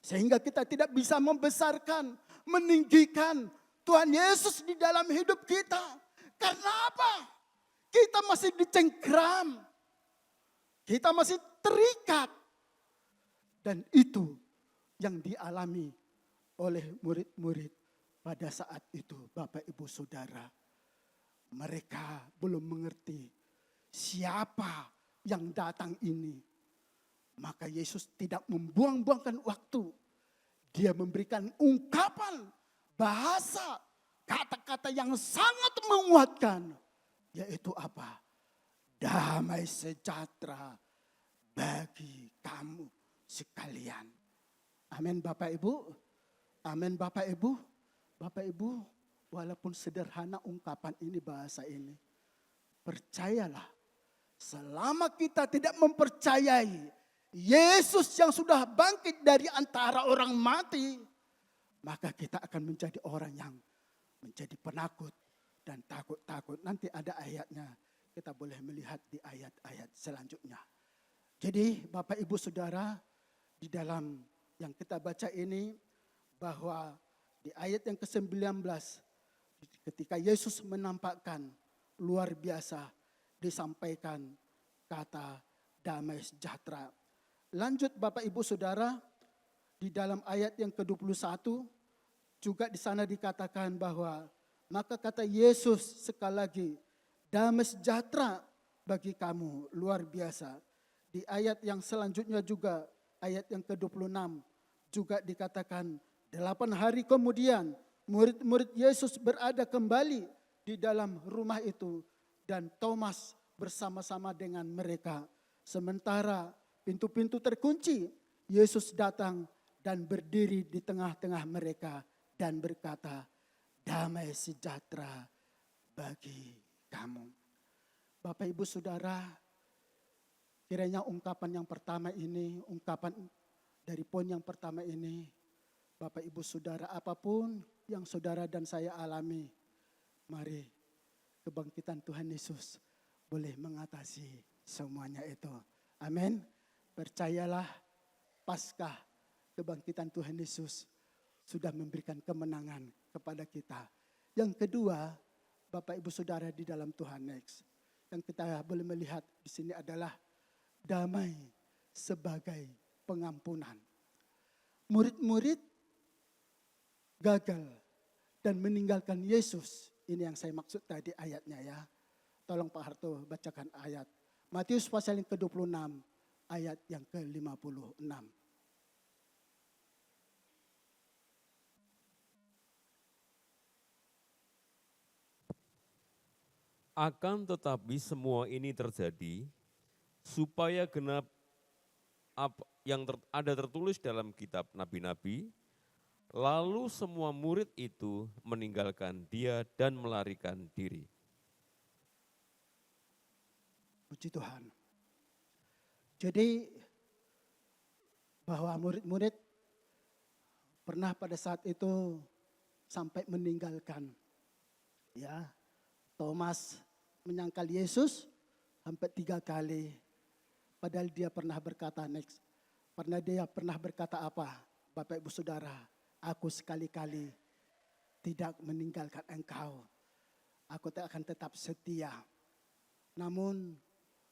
Sehingga kita tidak bisa membesarkan, meninggikan Tuhan Yesus di dalam hidup kita. Karena apa? Kita masih dicengkram. Kita masih terikat. Dan itu yang dialami oleh murid-murid pada saat itu, Bapak Ibu Saudara. Mereka belum mengerti siapa yang datang ini. Maka Yesus tidak membuang-buangkan waktu. Dia memberikan ungkapan, bahasa, kata-kata yang sangat menguatkan. Yaitu apa? Damai sejahtera bagi kamu sekalian. Amin Bapak Ibu. Amin Bapak Ibu. Bapak Ibu, walaupun sederhana ungkapan ini, bahasa ini, percayalah, selama kita tidak mempercayai Yesus yang sudah bangkit dari antara orang mati, maka kita akan menjadi orang yang menjadi penakut dan takut-takut. Nanti ada ayatnya, kita boleh melihat di ayat-ayat selanjutnya. Jadi Bapak Ibu Saudara, di dalam yang kita baca ini, bahwa di ayat yang ke-19, Ketika Yesus menampakkan luar biasa, disampaikan kata damai sejahtera. Lanjut Bapak Ibu Saudara, di dalam ayat yang ke-21 juga di sana dikatakan bahwa maka kata Yesus sekali lagi, damai sejahtera bagi kamu, luar biasa. Di ayat yang selanjutnya juga, ayat yang ke-26 juga dikatakan 8 hari kemudian murid-murid Yesus berada kembali di dalam rumah itu dan Thomas bersama-sama dengan mereka. Sementara pintu-pintu terkunci, Yesus datang dan berdiri di tengah-tengah mereka dan berkata, damai sejahtera bagi kamu. Bapak Ibu Saudara, kiranya ungkapan yang pertama ini, ungkapan dari poin yang pertama ini, Bapak Ibu Saudara, apapun yang saudara dan saya alami, mari kebangkitan Tuhan Yesus boleh mengatasi semuanya itu. Amin. Percayalah, Paskah kebangkitan Tuhan Yesus sudah memberikan kemenangan kepada kita. Yang kedua, Bapak Ibu Saudara di dalam Tuhan, next, yang kita boleh melihat di sini adalah damai sebagai pengampunan. Murid-murid gagal dan meninggalkan Yesus. Ini yang saya maksud tadi ayatnya ya. Tolong Pak Harto bacakan ayat. Matius pasal yang ke-26 ayat yang ke-56. Akan tetapi semua ini terjadi supaya genap yang ada tertulis dalam kitab nabi-nabi, lalu semua murid itu meninggalkan dia dan melarikan diri. Puji Tuhan. Jadi bahwa murid-murid pernah pada saat itu sampai meninggalkan. Ya, Thomas menyangkal Yesus sampai 3 kali. Padahal dia pernah berkata dia pernah berkata apa? Bapak Ibu Saudara, aku sekali-kali tidak meninggalkan engkau. Aku akan tetap setia. Namun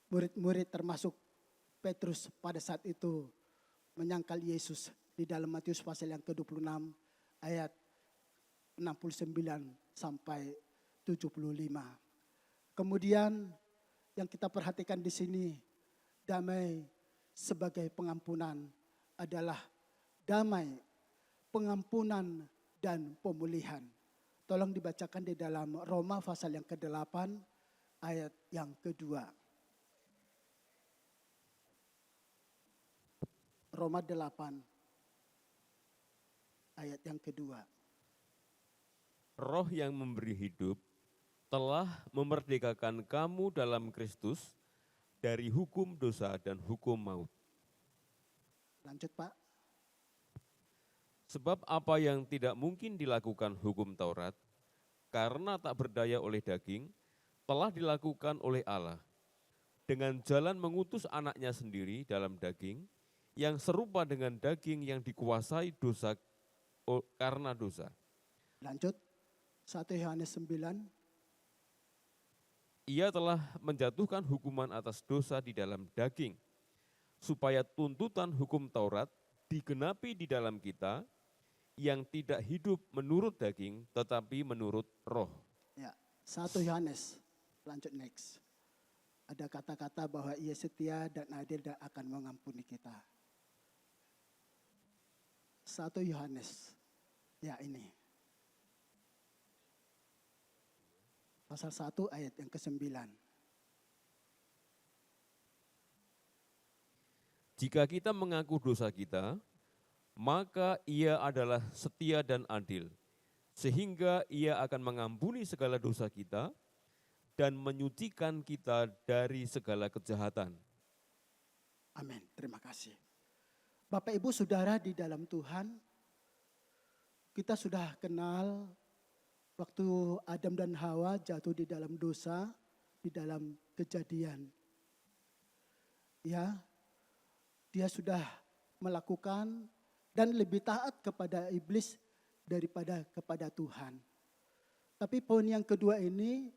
murid-murid termasuk Petrus pada saat itu menyangkal Yesus di dalam Matius pasal yang ke-26 ayat 69 sampai 75. Kemudian yang kita perhatikan di sini, damai sebagai pengampunan adalah damai, pengampunan dan pemulihan. Tolong dibacakan di dalam Roma pasal yang ke-8 ayat yang kedua. Roma 8 ayat yang kedua. Roh yang memberi hidup telah memerdekakan kamu dalam Kristus dari hukum dosa dan hukum maut. Lanjut Pak. Sebab apa yang tidak mungkin dilakukan hukum Taurat, karena tak berdaya oleh daging, telah dilakukan oleh Allah, dengan jalan mengutus anaknya sendiri dalam daging, yang serupa dengan daging yang dikuasai dosa karena dosa. Lanjut, 1 Yohanes 9. Ia telah menjatuhkan hukuman atas dosa di dalam daging, supaya tuntutan hukum Taurat digenapi di dalam kita, yang tidak hidup menurut daging, tetapi menurut roh. Ya, 1 Yohanes, lanjut next. Ada kata-kata bahwa ia setia dan adil dan akan mengampuni kita. 1 Yohanes, ya ini. Pasal 1 ayat yang ke-9. Jika kita mengaku dosa kita, maka ia adalah setia dan adil, sehingga ia akan mengampuni segala dosa kita dan menyucikan kita dari segala kejahatan. Amin, terima kasih. Bapak Ibu Saudara di dalam Tuhan, kita sudah kenal waktu Adam dan Hawa jatuh di dalam dosa, di dalam kejadian. Ya, dia sudah melakukan dan lebih taat kepada iblis daripada kepada Tuhan. Tapi poin yang kedua ini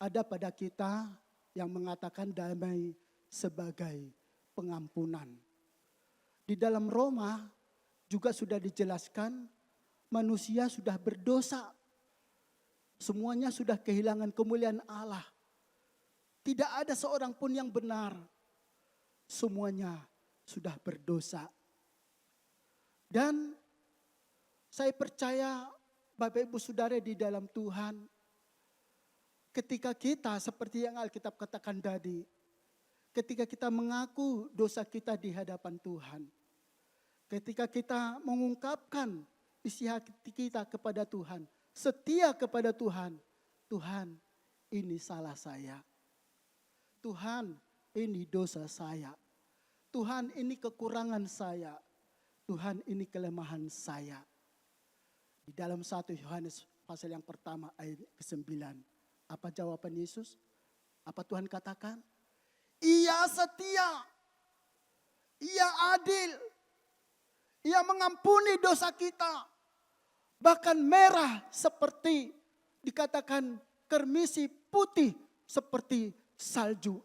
ada pada kita yang mengatakan damai sebagai pengampunan. Di dalam Roma juga sudah dijelaskan manusia sudah berdosa. Semuanya sudah kehilangan kemuliaan Allah. Tidak ada seorang pun yang benar. Semuanya sudah berdosa. Dan saya percaya Bapak Ibu Saudara di dalam Tuhan, ketika kita seperti yang Alkitab katakan tadi, ketika kita mengaku dosa kita di hadapan Tuhan, ketika kita mengungkapkan isi hati kita kepada Tuhan, setia kepada Tuhan, Tuhan ini salah saya, Tuhan ini dosa saya, Tuhan ini kekurangan saya, Tuhan ini kelemahan saya. Di dalam 1 Yohanes pasal yang pertama ayat ke-9. Apa jawaban Yesus? Apa Tuhan katakan? Ia setia. Ia adil. Ia mengampuni dosa kita. Bahkan merah seperti dikatakan kermisi, putih seperti salju.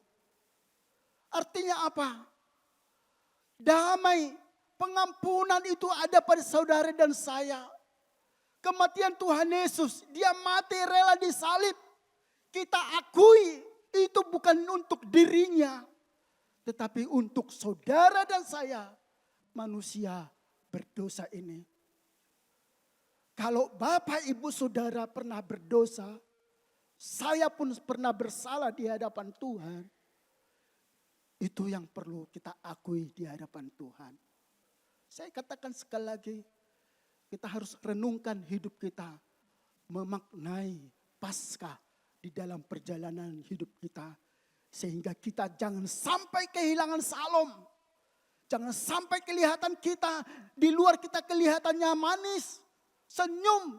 Artinya apa? Damai, pengampunan itu ada pada saudara dan saya. Kematian Tuhan Yesus, dia mati rela disalib. Kita akui itu bukan untuk dirinya, tetapi untuk saudara dan saya, manusia berdosa ini. Kalau Bapak Ibu Saudara pernah berdosa, saya pun pernah bersalah di hadapan Tuhan. Itu yang perlu kita akui di hadapan Tuhan. Saya katakan sekali lagi, kita harus renungkan hidup kita, memaknai Paskah di dalam perjalanan hidup kita. Sehingga kita jangan sampai kehilangan salom. Jangan sampai kelihatan kita, di luar kita kelihatannya manis, senyum.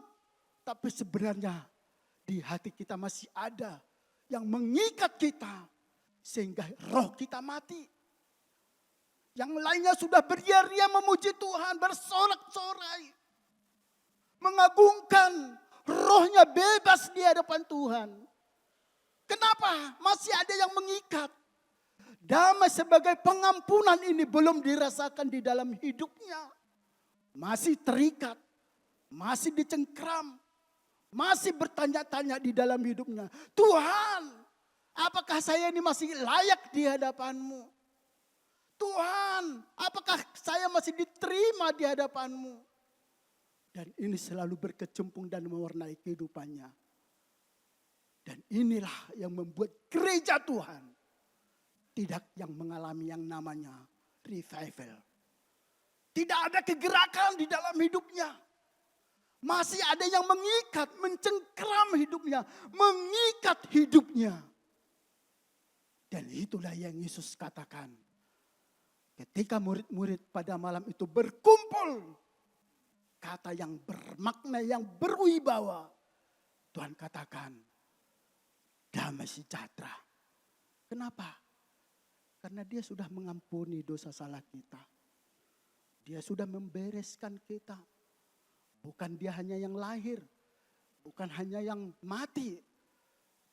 Tapi sebenarnya di hati kita masih ada yang mengikat kita. Sehingga roh kita mati. Yang lainnya sudah beria-ria memuji Tuhan, bersorak-sorai. Mengagungkan, rohnya bebas di hadapan Tuhan. Kenapa? Masih ada yang mengikat. Damai sebagai pengampunan ini belum dirasakan di dalam hidupnya. Masih terikat, masih dicengkram, masih bertanya-tanya di dalam hidupnya. Tuhan, apakah saya ini masih layak di hadapan-Mu? Tuhan, apakah saya masih diterima di hadapan-Mu? Dan ini selalu berkecimpung dan mewarnai kehidupannya. Dan inilah yang membuat gereja Tuhan tidak yang mengalami yang namanya revival. Tidak ada kegerakan di dalam hidupnya. Masih ada yang mengikat, mencengkram hidupnya, mengikat hidupnya. Dan itulah yang Yesus katakan. Ketika murid-murid pada malam itu berkumpul, kata yang bermakna, yang berwibawa. Tuhan katakan, damai sejahtera. Kenapa? Karena dia sudah mengampuni dosa salah kita. Dia sudah membereskan kita. Bukan dia hanya yang lahir. Bukan hanya yang mati.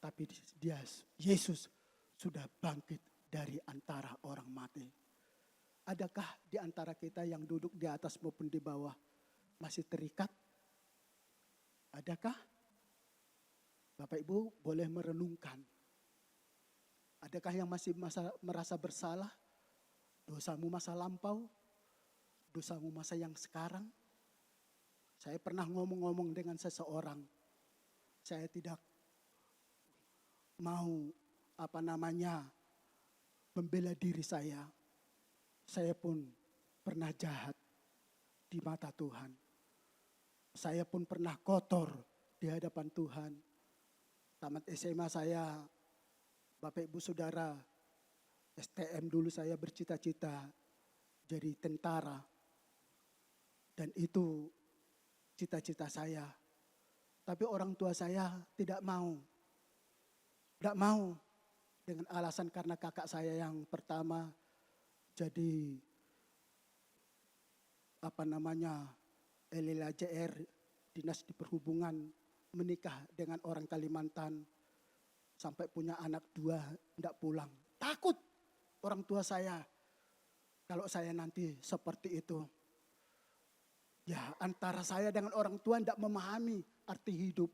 Tapi dia, Yesus sudah bangkit dari antara orang mati. Adakah di antara kita yang duduk di atas maupun di bawah masih terikat? Adakah? Bapak Ibu boleh merenungkan. Adakah yang masih merasa bersalah? Dosamu masa lampau? Dosamu masa yang sekarang? Saya pernah ngomong-ngomong dengan seseorang. Saya tidak mau membela diri saya. Saya pun pernah jahat di mata Tuhan. Saya pun pernah kotor di hadapan Tuhan. Tamat SMA saya, Bapak Ibu Saudara, STM dulu saya bercita-cita jadi tentara. Dan itu cita-cita saya. Tapi orang tua saya tidak mau. Tidak mau dengan alasan karena kakak saya yang pertama jadi LLAJR, Dinas di Perhubungan menikah dengan orang Kalimantan, sampai punya anak 2, tidak pulang. Takut orang tua saya kalau saya nanti seperti itu. Ya, antara saya dengan orang tua tidak memahami arti hidup.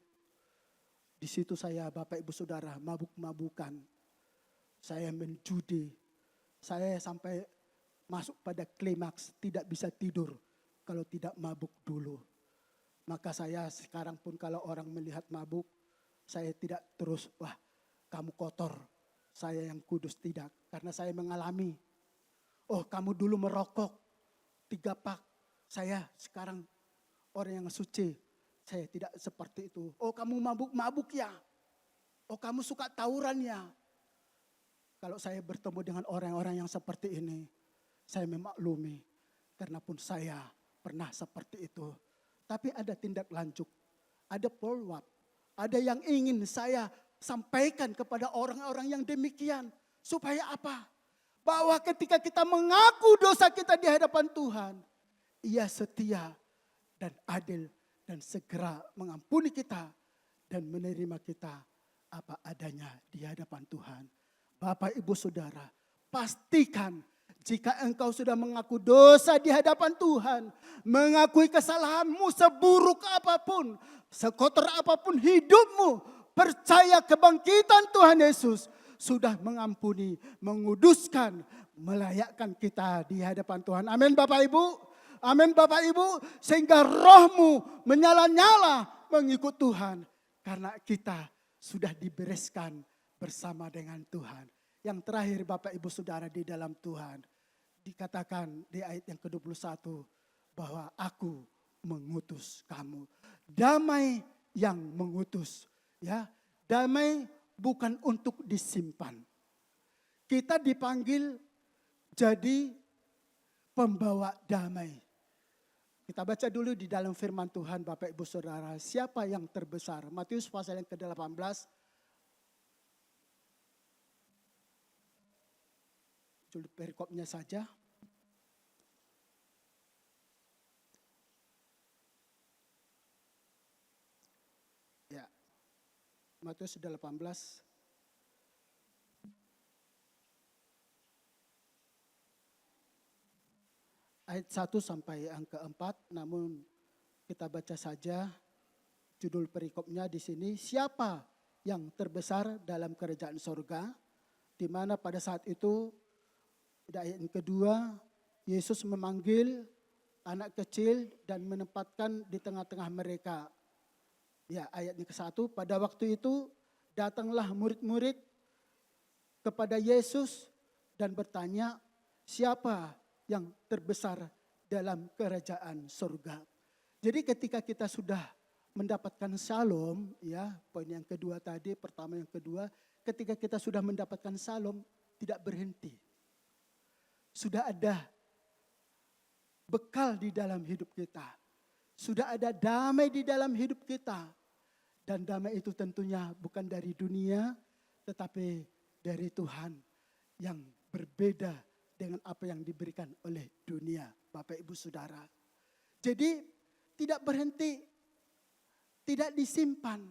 Di situ saya, Bapak Ibu Saudara, mabuk-mabukan. Saya menjudi. Saya sampai masuk pada klimaks, tidak bisa tidur kalau tidak mabuk dulu. Maka saya sekarang pun kalau orang melihat mabuk, saya tidak terus, wah kamu kotor, saya yang kudus, tidak. Karena saya mengalami, oh kamu dulu merokok 3 pak, saya sekarang orang yang suci. Saya tidak seperti itu. Oh kamu mabuk-mabuk ya, oh kamu suka tawuran ya. Kalau saya bertemu dengan orang-orang yang seperti ini, saya memaklumi. Karena pun saya pernah seperti itu. Tapi ada tindak lanjut, ada follow up, ada yang ingin saya sampaikan kepada orang-orang yang demikian. Supaya apa? Bahwa ketika kita mengaku dosa kita di hadapan Tuhan, Ia setia dan adil dan segera mengampuni kita dan menerima kita apa adanya di hadapan Tuhan. Bapak Ibu Saudara, pastikan jika engkau sudah mengaku dosa di hadapan Tuhan, mengakui kesalahanmu seburuk apapun, sekotor apapun hidupmu, percaya kebangkitan Tuhan Yesus sudah mengampuni, menguduskan, melayakkan kita di hadapan Tuhan. Amin Bapak Ibu. Amin Bapak Ibu, sehingga rohmu menyala-nyala mengikut Tuhan. Karena kita sudah dibereskan bersama dengan Tuhan. Yang terakhir Bapak Ibu Saudara di dalam Tuhan. Dikatakan di ayat yang ke-21 bahwa aku mengutus kamu. Damai yang mengutus. Ya, damai bukan untuk disimpan. Kita dipanggil jadi pembawa damai. Kita baca dulu di dalam firman Tuhan Bapak Ibu Saudara. Siapa yang terbesar? Matius pasal yang ke-18. Judul perikopnya saja. Ya. Matius 18. Ayat 1 sampai yang ke-4, namun kita baca saja judul perikopnya di sini. Siapa yang terbesar dalam kerajaan sorga? Di mana pada saat itu, di ayat yang kedua, Yesus memanggil anak kecil dan menempatkan di tengah-tengah mereka. Ya, ayat yang ke-1, pada waktu itu datanglah murid-murid kepada Yesus dan bertanya, siapa yang terbesar dalam kerajaan surga. Jadi ketika kita sudah mendapatkan shalom, ya poin yang kedua tadi, pertama yang kedua, ketika kita sudah mendapatkan shalom, tidak berhenti. Sudah ada bekal di dalam hidup kita. Sudah ada damai di dalam hidup kita. Dan damai itu tentunya bukan dari dunia, tetapi dari Tuhan yang berbeda dengan apa yang diberikan oleh dunia, Bapak Ibu Saudara. Jadi tidak berhenti, tidak disimpan,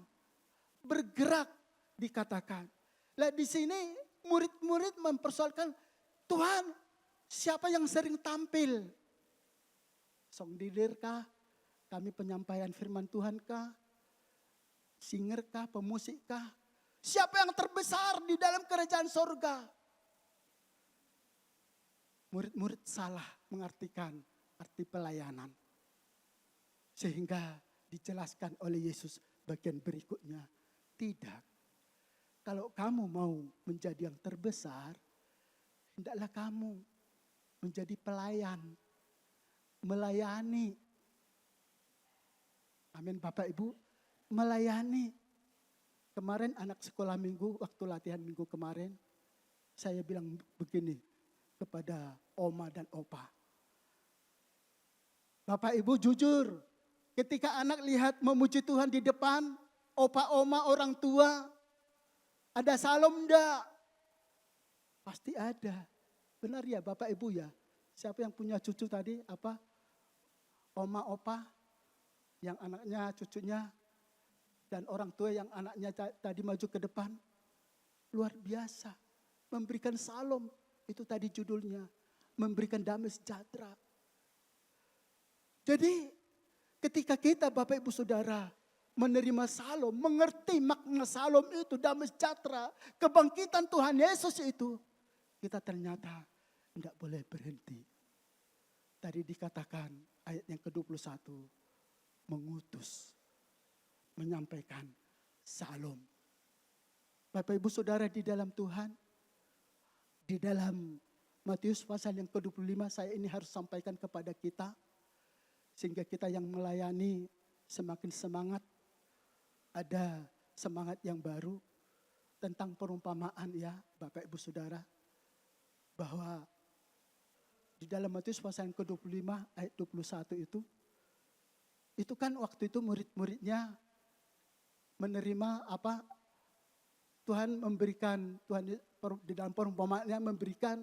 bergerak dikatakan. Nah di sini murid-murid mempersoalkan, Tuhan siapa yang sering tampil? Song leader kah? Kami penyampaian firman Tuhan kah? Singer kah? Pemusik kah? Siapa yang terbesar di dalam kerajaan sorga? Murid-murid salah mengartikan arti pelayanan. Sehingga dijelaskan oleh Yesus bagian berikutnya. Tidak. Kalau kamu mau menjadi yang terbesar, hendaklah kamu menjadi pelayan. Melayani. Amin Bapak Ibu. Melayani. Kemarin anak sekolah minggu, waktu latihan minggu kemarin, saya bilang begini kepada oma dan opa. Bapak Ibu jujur, ketika anak lihat memuji Tuhan di depan, opa oma orang tua, ada salam enggak? Pasti ada. Benar ya Bapak Ibu ya? Siapa yang punya cucu tadi? Apa? Oma opa? Yang anaknya cucunya Dan orang tua yang anaknya tadi maju ke depan, luar biasa. Memberikan salom, itu tadi judulnya. Memberikan damai sejahtera. Jadi ketika kita Bapak Ibu Saudara menerima salom, mengerti makna salom itu, damai sejahtera, kebangkitan Tuhan Yesus itu, kita ternyata tidak boleh berhenti. Tadi dikatakan ayat yang ke-21, mengutus, menyampaikan salom. Bapak Ibu Saudara di dalam Tuhan, di dalam Matius pasal yang ke-25, saya ini harus sampaikan kepada kita, sehingga kita yang melayani semakin semangat, ada semangat yang baru tentang perumpamaan ya Bapak Ibu Saudara, bahwa di dalam Matius pasal yang ke-25 ayat 21 itu kan waktu itu murid-muridnya menerima apa? Tuhan memberikan, Tuhan di dalam perumpamaannya memberikan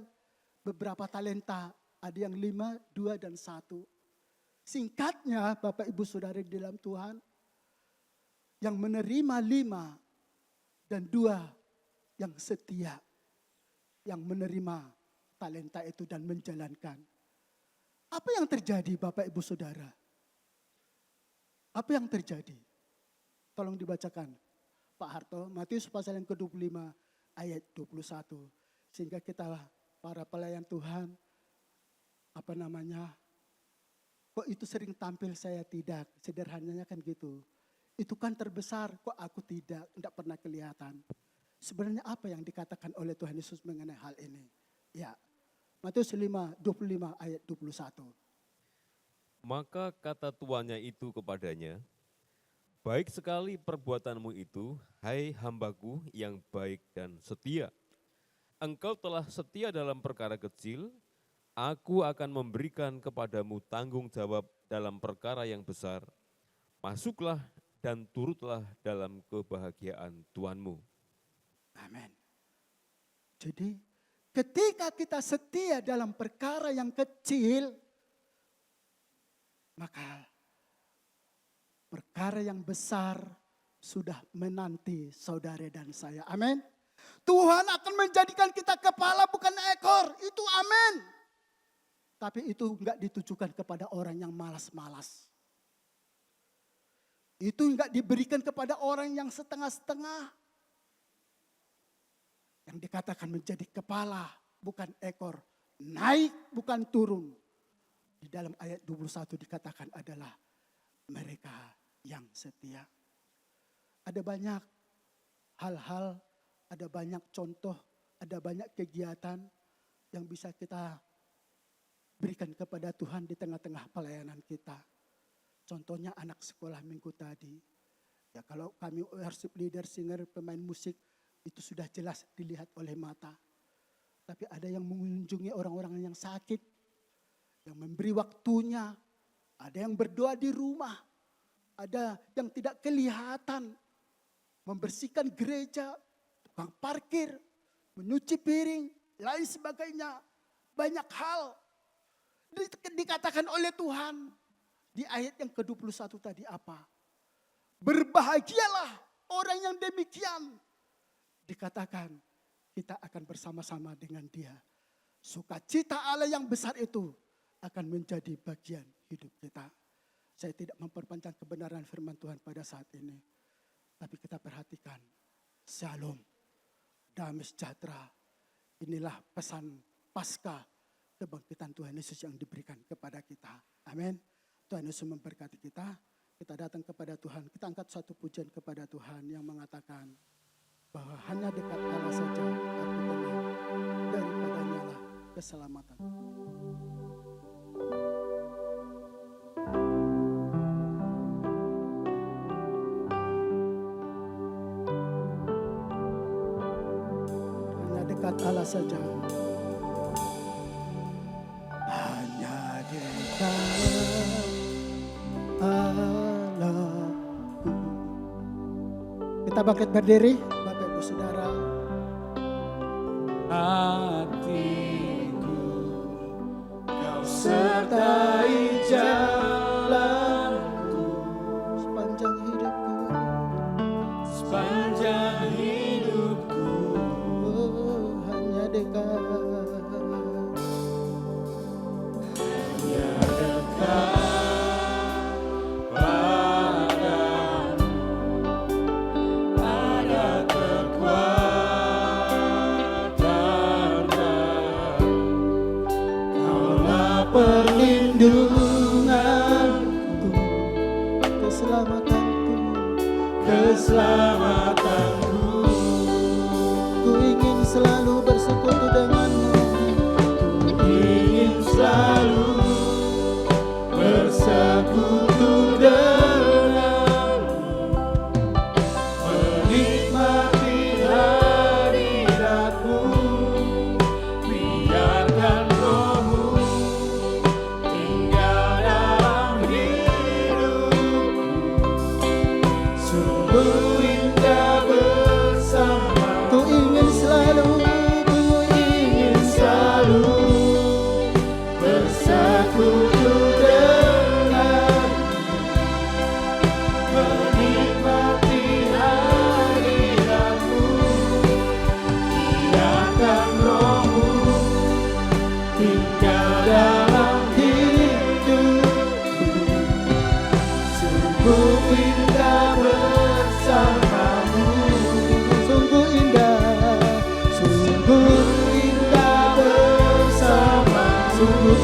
beberapa talenta. Ada yang 5, 2, dan 1. Singkatnya Bapak Ibu Saudara di dalam Tuhan, yang menerima 5 dan 2 yang setia, yang menerima talenta itu dan menjalankan. Apa yang terjadi Bapak Ibu Saudara? Apa yang terjadi? Tolong dibacakan Pak Harto, Matius pasal yang ke-25 ayat 21. Sehingga kita para pelayan Tuhan, kok itu sering tampil saya tidak, sederhananya kan gitu. Itu kan terbesar, kok aku tidak pernah kelihatan. Sebenarnya apa yang dikatakan oleh Tuhan Yesus mengenai hal ini? Ya, Matius 5, 25 ayat 21. Maka kata tuannya itu kepadanya, baik sekali perbuatanmu itu, hai hambaku yang baik dan setia. Engkau telah setia dalam perkara kecil, aku akan memberikan kepadamu tanggung jawab dalam perkara yang besar. Masuklah dan turutlah dalam kebahagiaan Tuhanmu. Amin. Jadi ketika kita setia dalam perkara yang kecil, maka perkara yang besar sudah menanti saudara dan saya. Amin. Tuhan akan menjadikan kita kepala bukan ekor. Itu amin. Tapi itu enggak ditujukan kepada orang yang malas-malas. Itu enggak diberikan kepada orang yang setengah-setengah. Yang dikatakan menjadi kepala bukan ekor. Naik bukan turun. Di dalam ayat 21 dikatakan adalah mereka yang setia. Ada banyak hal-hal, ada banyak contoh, ada banyak kegiatan yang bisa kita berikan kepada Tuhan di tengah-tengah pelayanan kita. Contohnya anak sekolah minggu tadi. Ya kalau kami worship leader, singer, pemain musik, itu sudah jelas dilihat oleh mata. Tapi ada yang mengunjungi orang-orang yang sakit, yang memberi waktunya, ada yang berdoa di rumah, ada yang tidak kelihatan, membersihkan gereja, tukang parkir, menyuci piring, lain sebagainya. Banyak hal dikatakan oleh Tuhan. Di ayat yang ke-21 tadi apa? Berbahagialah orang yang demikian. Dikatakan kita akan bersama-sama dengan dia. Sukacita Allah yang besar itu akan menjadi bagian hidup kita. Saya tidak memperpanjang kebenaran firman Tuhan pada saat ini. Tapi kita perhatikan, shalom, damai sejahtera. Inilah pesan Paskah kebangkitan Tuhan Yesus yang diberikan kepada kita. Amin. Tuhan Yesus memberkati kita. Kita datang kepada Tuhan. Kita angkat satu pujian kepada Tuhan yang mengatakan bahwa hanya dekat Allah saja aku tenang, daripadanya lah keselamatan. Hanya dekat Allah saja. Hanya dekat Allahku. Kita bangkit berdiri, Bapak Ibu Saudara. Hatiku kau sertai jalanku Sepanjang hidupku keselamatanku. Ku ingin selalu bersekutu denganmu. Ku ingin selalu bersekutu denganmu, menikmati hadiratmu. Biarkan Rohmu tinggal dalam hidupku. Sungguh indah bersama. Ku ingin selalu bersekutu denganmu, menikmati hadiratmu. Biarkan Rohmu tinggal dalam hidupku. Sungguh indah bersamamu. Sungguh indah bersama. Sungguh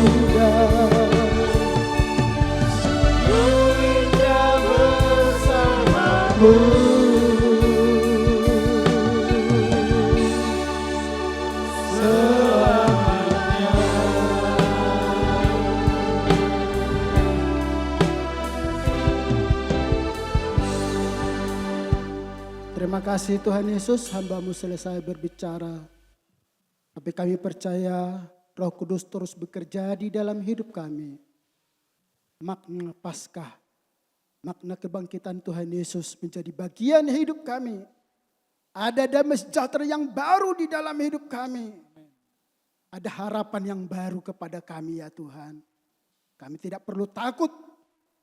indah bersamamu. Selamanya. Terima kasih Tuhan Yesus, hamba-Mu selesai berbicara. Tapi kami percaya Roh Kudus terus bekerja di dalam hidup kami. Makna Paskah, makna kebangkitan Tuhan Yesus menjadi bagian hidup kami. Ada damai sejahtera yang baru di dalam hidup kami. Ada harapan yang baru kepada kami ya Tuhan. Kami tidak perlu takut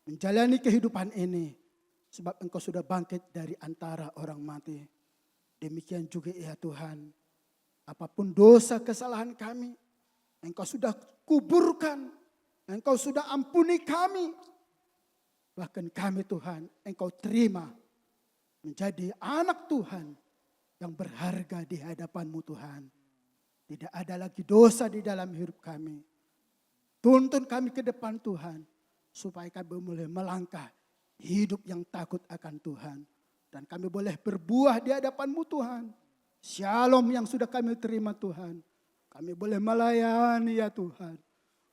menjalani kehidupan ini. Sebab Engkau sudah bangkit dari antara orang mati. Demikian juga ya Tuhan. Apapun dosa kesalahan kami, Engkau sudah kuburkan. Engkau sudah ampuni kami. Bahkan kami Tuhan, Engkau terima menjadi anak Tuhan yang berharga di hadapan-Mu Tuhan. Tidak ada lagi dosa di dalam hidup kami. Tuntun kami ke depan Tuhan, supaya kami boleh melangkah hidup yang takut akan Tuhan. Dan kami boleh berbuah di hadapan-Mu Tuhan. Shalom yang sudah kami terima Tuhan. Kami boleh melayani ya Tuhan.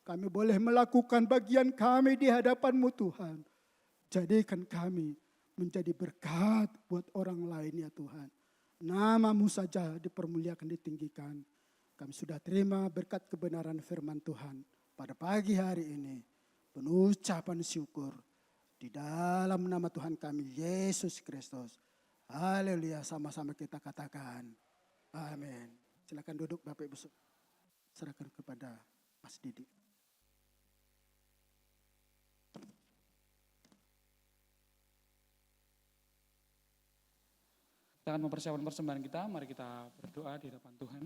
Kami boleh melakukan bagian kami di hadapan-Mu Tuhan. Jadikan kami menjadi berkat buat orang lain ya Tuhan. Nama-Mu saja dipermuliakan, ditinggikan. Kami sudah terima berkat kebenaran firman Tuhan pada pagi hari ini. Penuh ucapan syukur. Di dalam nama Tuhan kami, Yesus Kristus. Haleluya, sama-sama kita katakan. Amin. Silakan duduk Bapak Ibu. Serahkan kepada Mas Didi. Kita akan mempersiapkan persembahan kita. Mari kita berdoa di hadapan Tuhan.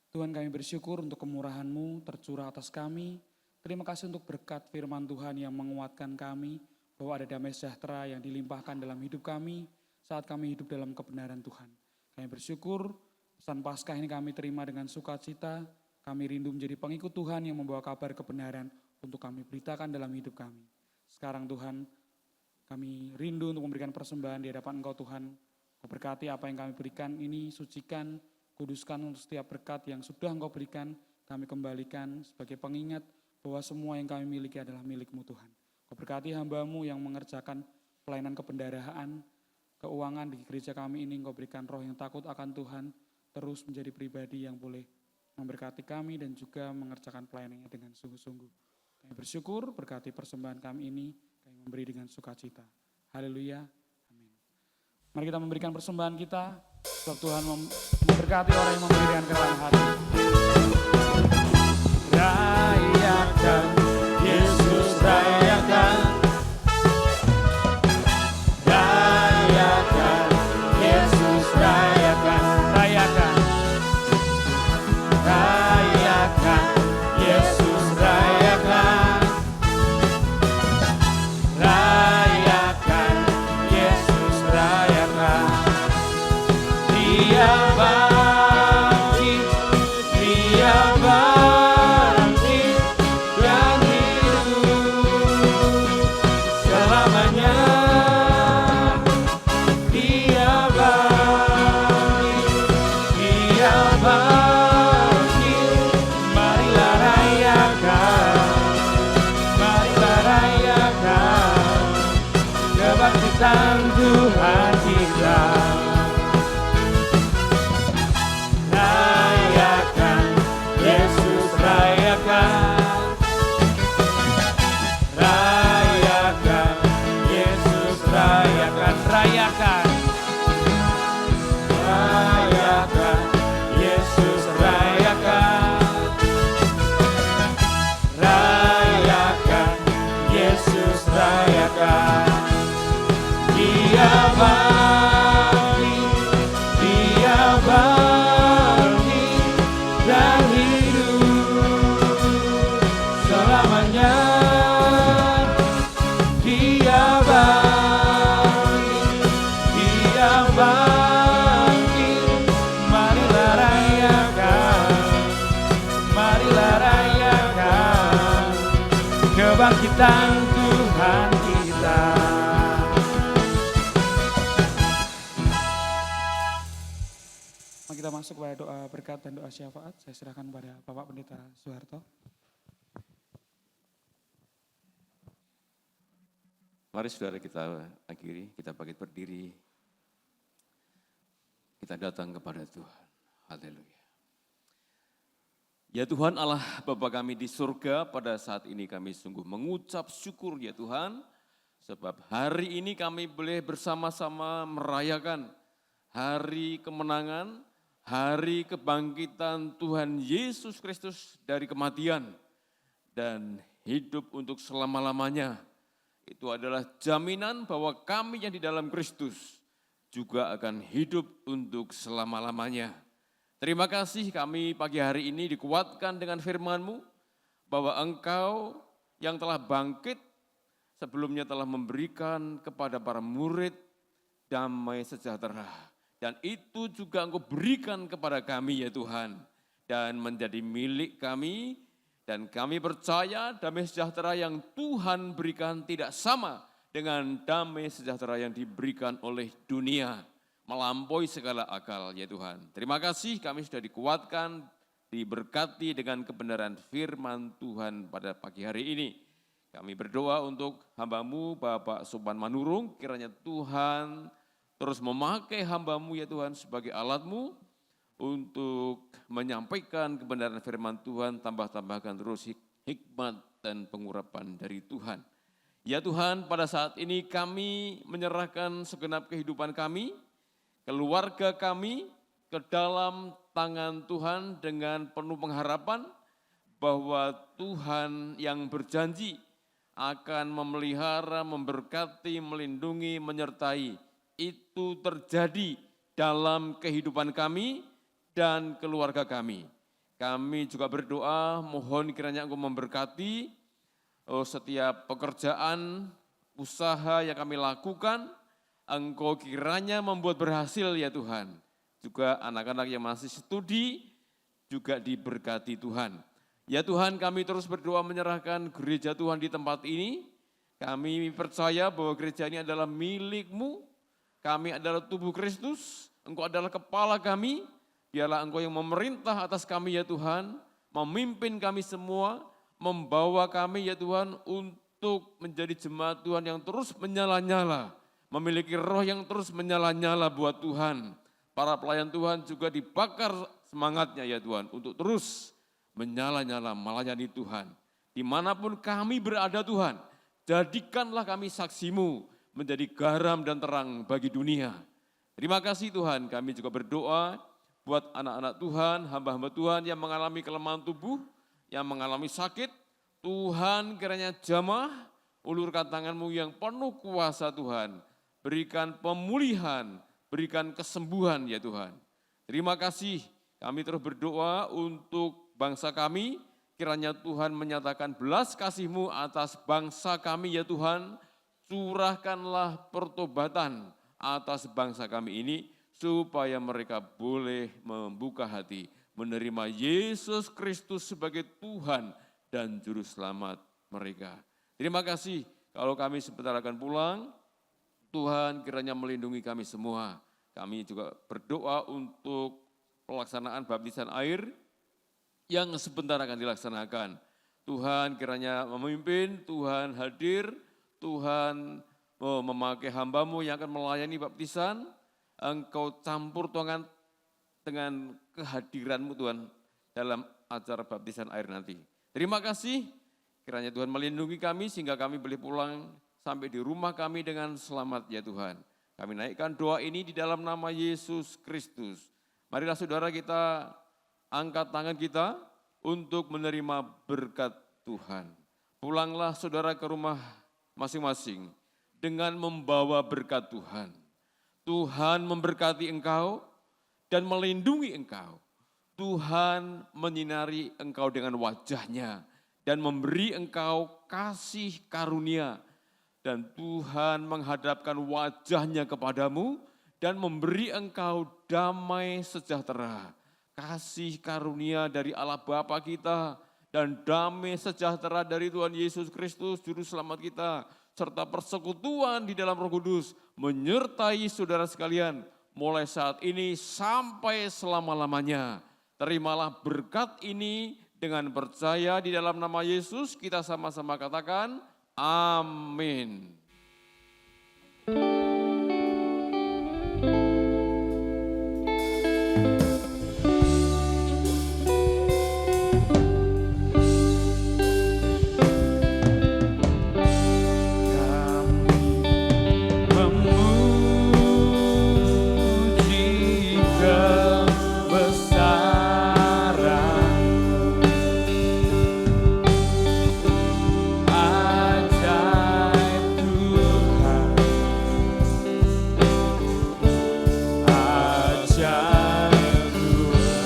Tuhan, kami bersyukur untuk kemurahan-Mu tercurah atas kami. Terima kasih untuk berkat firman Tuhan yang menguatkan kami, bahwa ada damai sejahtera yang dilimpahkan dalam hidup kami saat kami hidup dalam kebenaran Tuhan. Kami bersyukur pesan Paskah ini kami terima dengan sukacita. Kami rindu menjadi pengikut Tuhan yang membawa kabar kebenaran untuk kami beritakan dalam hidup kami. Sekarang Tuhan, kami rindu untuk memberikan persembahan di hadapan Engkau Tuhan. Kau berkati apa yang kami berikan ini, sucikan, kuduskan untuk setiap berkat yang sudah Engkau berikan. Kami kembalikan sebagai pengingat bahwa semua yang kami miliki adalah milik-Mu Tuhan. Kau berkati hamba-Mu yang mengerjakan pelayanan kebendaharaan, keuangan di gereja kami ini. Engkau berikan roh yang takut akan Tuhan, terus menjadi pribadi yang boleh memberkati kami dan juga mengerjakan pelayanannya dengan sungguh-sungguh. Kami bersyukur berkati persembahan kami ini, kami memberi dengan sukacita. Haleluya. Amin. Mari kita memberikan persembahan kita, sebab Tuhan memberkati orang yang memberi dengan kerendahan hati. Rayakan, Yesus rayakan. Rayakan, Yesus rayakan. Rayakan. Rayakan, Yesus rayakan. Rayakan, Yesus rayakan. Dia bangkit, dia bangkit. kebangkitan Tuhan kita. Rayakan, Yesus rayakan. Rayakan, Yesus rayakan. Rayakan. Rayakan, Yesus rayakan. Rayakan, Yesus rayakan. Dia bangkit, Dia bangkit dan hidup selamanya. Dia bangkit, Dia bangkit. Marilah rayakan, marilah rayakan kebangkitan Tuhan kita. Mari kita masuk kepada doa berkat dan doa syafaat. Saya serahkan kepada Bapak Pendeta Soeharto. Mari saudara kita akhiri, kita bangkit berdiri. Kita datang kepada Tuhan. Haleluya. Ya Tuhan Allah Bapa kami di surga, pada saat ini kami sungguh mengucap syukur ya Tuhan. Sebab hari ini kami boleh bersama-sama merayakan hari kemenangan, hari kebangkitan Tuhan Yesus Kristus dari kematian dan hidup untuk selama-lamanya. Itu adalah jaminan bahwa kami yang di dalam Kristus juga akan hidup untuk selama-lamanya. Terima kasih kami pagi hari ini dikuatkan dengan firman-Mu bahwa Engkau yang telah bangkit sebelumnya telah memberikan kepada para murid damai sejahtera. Dan itu juga Engkau berikan kepada kami ya Tuhan. Dan menjadi milik kami, dan kami percaya damai sejahtera yang Tuhan berikan tidak sama dengan damai sejahtera yang diberikan oleh dunia. Melampaui segala akal ya Tuhan. Terima kasih kami sudah dikuatkan, diberkati dengan kebenaran firman Tuhan pada pagi hari ini. Kami berdoa untuk hamba-Mu Bapak Sopan Manurung, kiranya Tuhan terus memakai hamba-Mu ya Tuhan sebagai alat-Mu untuk menyampaikan kebenaran firman Tuhan, tambah-tambahkan terus hikmat dan pengurapan dari Tuhan. Ya Tuhan, pada saat ini kami menyerahkan segenap kehidupan kami, keluarga kami ke dalam tangan Tuhan dengan penuh pengharapan bahwa Tuhan yang berjanji akan memelihara, memberkati, melindungi, menyertai. Itu terjadi dalam kehidupan kami dan keluarga kami. Kami juga berdoa, mohon kiranya Engkau memberkati setiap pekerjaan, usaha yang kami lakukan, Engkau kiranya membuat berhasil ya Tuhan. Juga anak-anak yang masih studi juga diberkati Tuhan. Ya Tuhan, kami terus berdoa menyerahkan gereja Tuhan di tempat ini. Kami percaya bahwa gereja ini adalah milik-Mu. Kami adalah tubuh Kristus. Engkau adalah kepala kami. Biarlah Engkau yang memerintah atas kami ya Tuhan. Memimpin kami semua. Membawa kami ya Tuhan untuk menjadi jemaat Tuhan yang terus menyala-nyala. Memiliki roh yang terus menyala-nyala buat Tuhan. Para pelayan Tuhan juga dibakar semangatnya ya Tuhan untuk terus menyala-nyala melayani Tuhan. Dimanapun kami berada Tuhan, jadikanlah kami saksi-Mu menjadi garam dan terang bagi dunia. Terima kasih Tuhan, kami juga berdoa buat anak-anak Tuhan, hamba-hamba Tuhan yang mengalami kelemahan tubuh, yang mengalami sakit. Tuhan kiranya jamah, ulurkan tangan-Mu yang penuh kuasa Tuhan. Berikan pemulihan, berikan kesembuhan ya Tuhan. Terima kasih, kami terus berdoa untuk bangsa kami. Kiranya Tuhan menyatakan belas kasih-Mu atas bangsa kami ya Tuhan. Curahkanlah pertobatan atas bangsa kami ini, supaya mereka boleh membuka hati, menerima Yesus Kristus sebagai Tuhan dan Juru Selamat mereka. Terima kasih, kalau kami sebentar akan pulang, Tuhan kiranya melindungi kami semua. Kami juga berdoa untuk pelaksanaan baptisan air yang sebentar akan dilaksanakan. Tuhan kiranya memimpin, Tuhan hadir, Tuhan memakai hambamu yang akan melayani baptisan, Engkau campur Tuhan dengan kehadiran-Mu Tuhan dalam acara baptisan air nanti. Terima kasih, kiranya Tuhan melindungi kami sehingga kami boleh pulang sampai di rumah kami dengan selamat ya Tuhan. Kami naikkan doa ini di dalam nama Yesus Kristus. Marilah saudara kita angkat tangan kita untuk menerima berkat Tuhan. Pulanglah saudara ke rumah masing-masing dengan membawa berkat Tuhan. Tuhan memberkati engkau dan melindungi engkau. Tuhan menyinari engkau dengan wajah-Nya dan memberi engkau kasih karunia. Dan Tuhan menghadapkan wajah-Nya kepadamu dan memberi engkau damai sejahtera. Kasih karunia dari Allah Bapa kita dan damai sejahtera dari Tuhan Yesus Kristus Juru Selamat kita. Serta persekutuan di dalam Roh Kudus menyertai saudara sekalian mulai saat ini sampai selama-lamanya. Terimalah berkat ini dengan percaya di dalam nama Yesus, kita sama-sama katakan amin. Memuji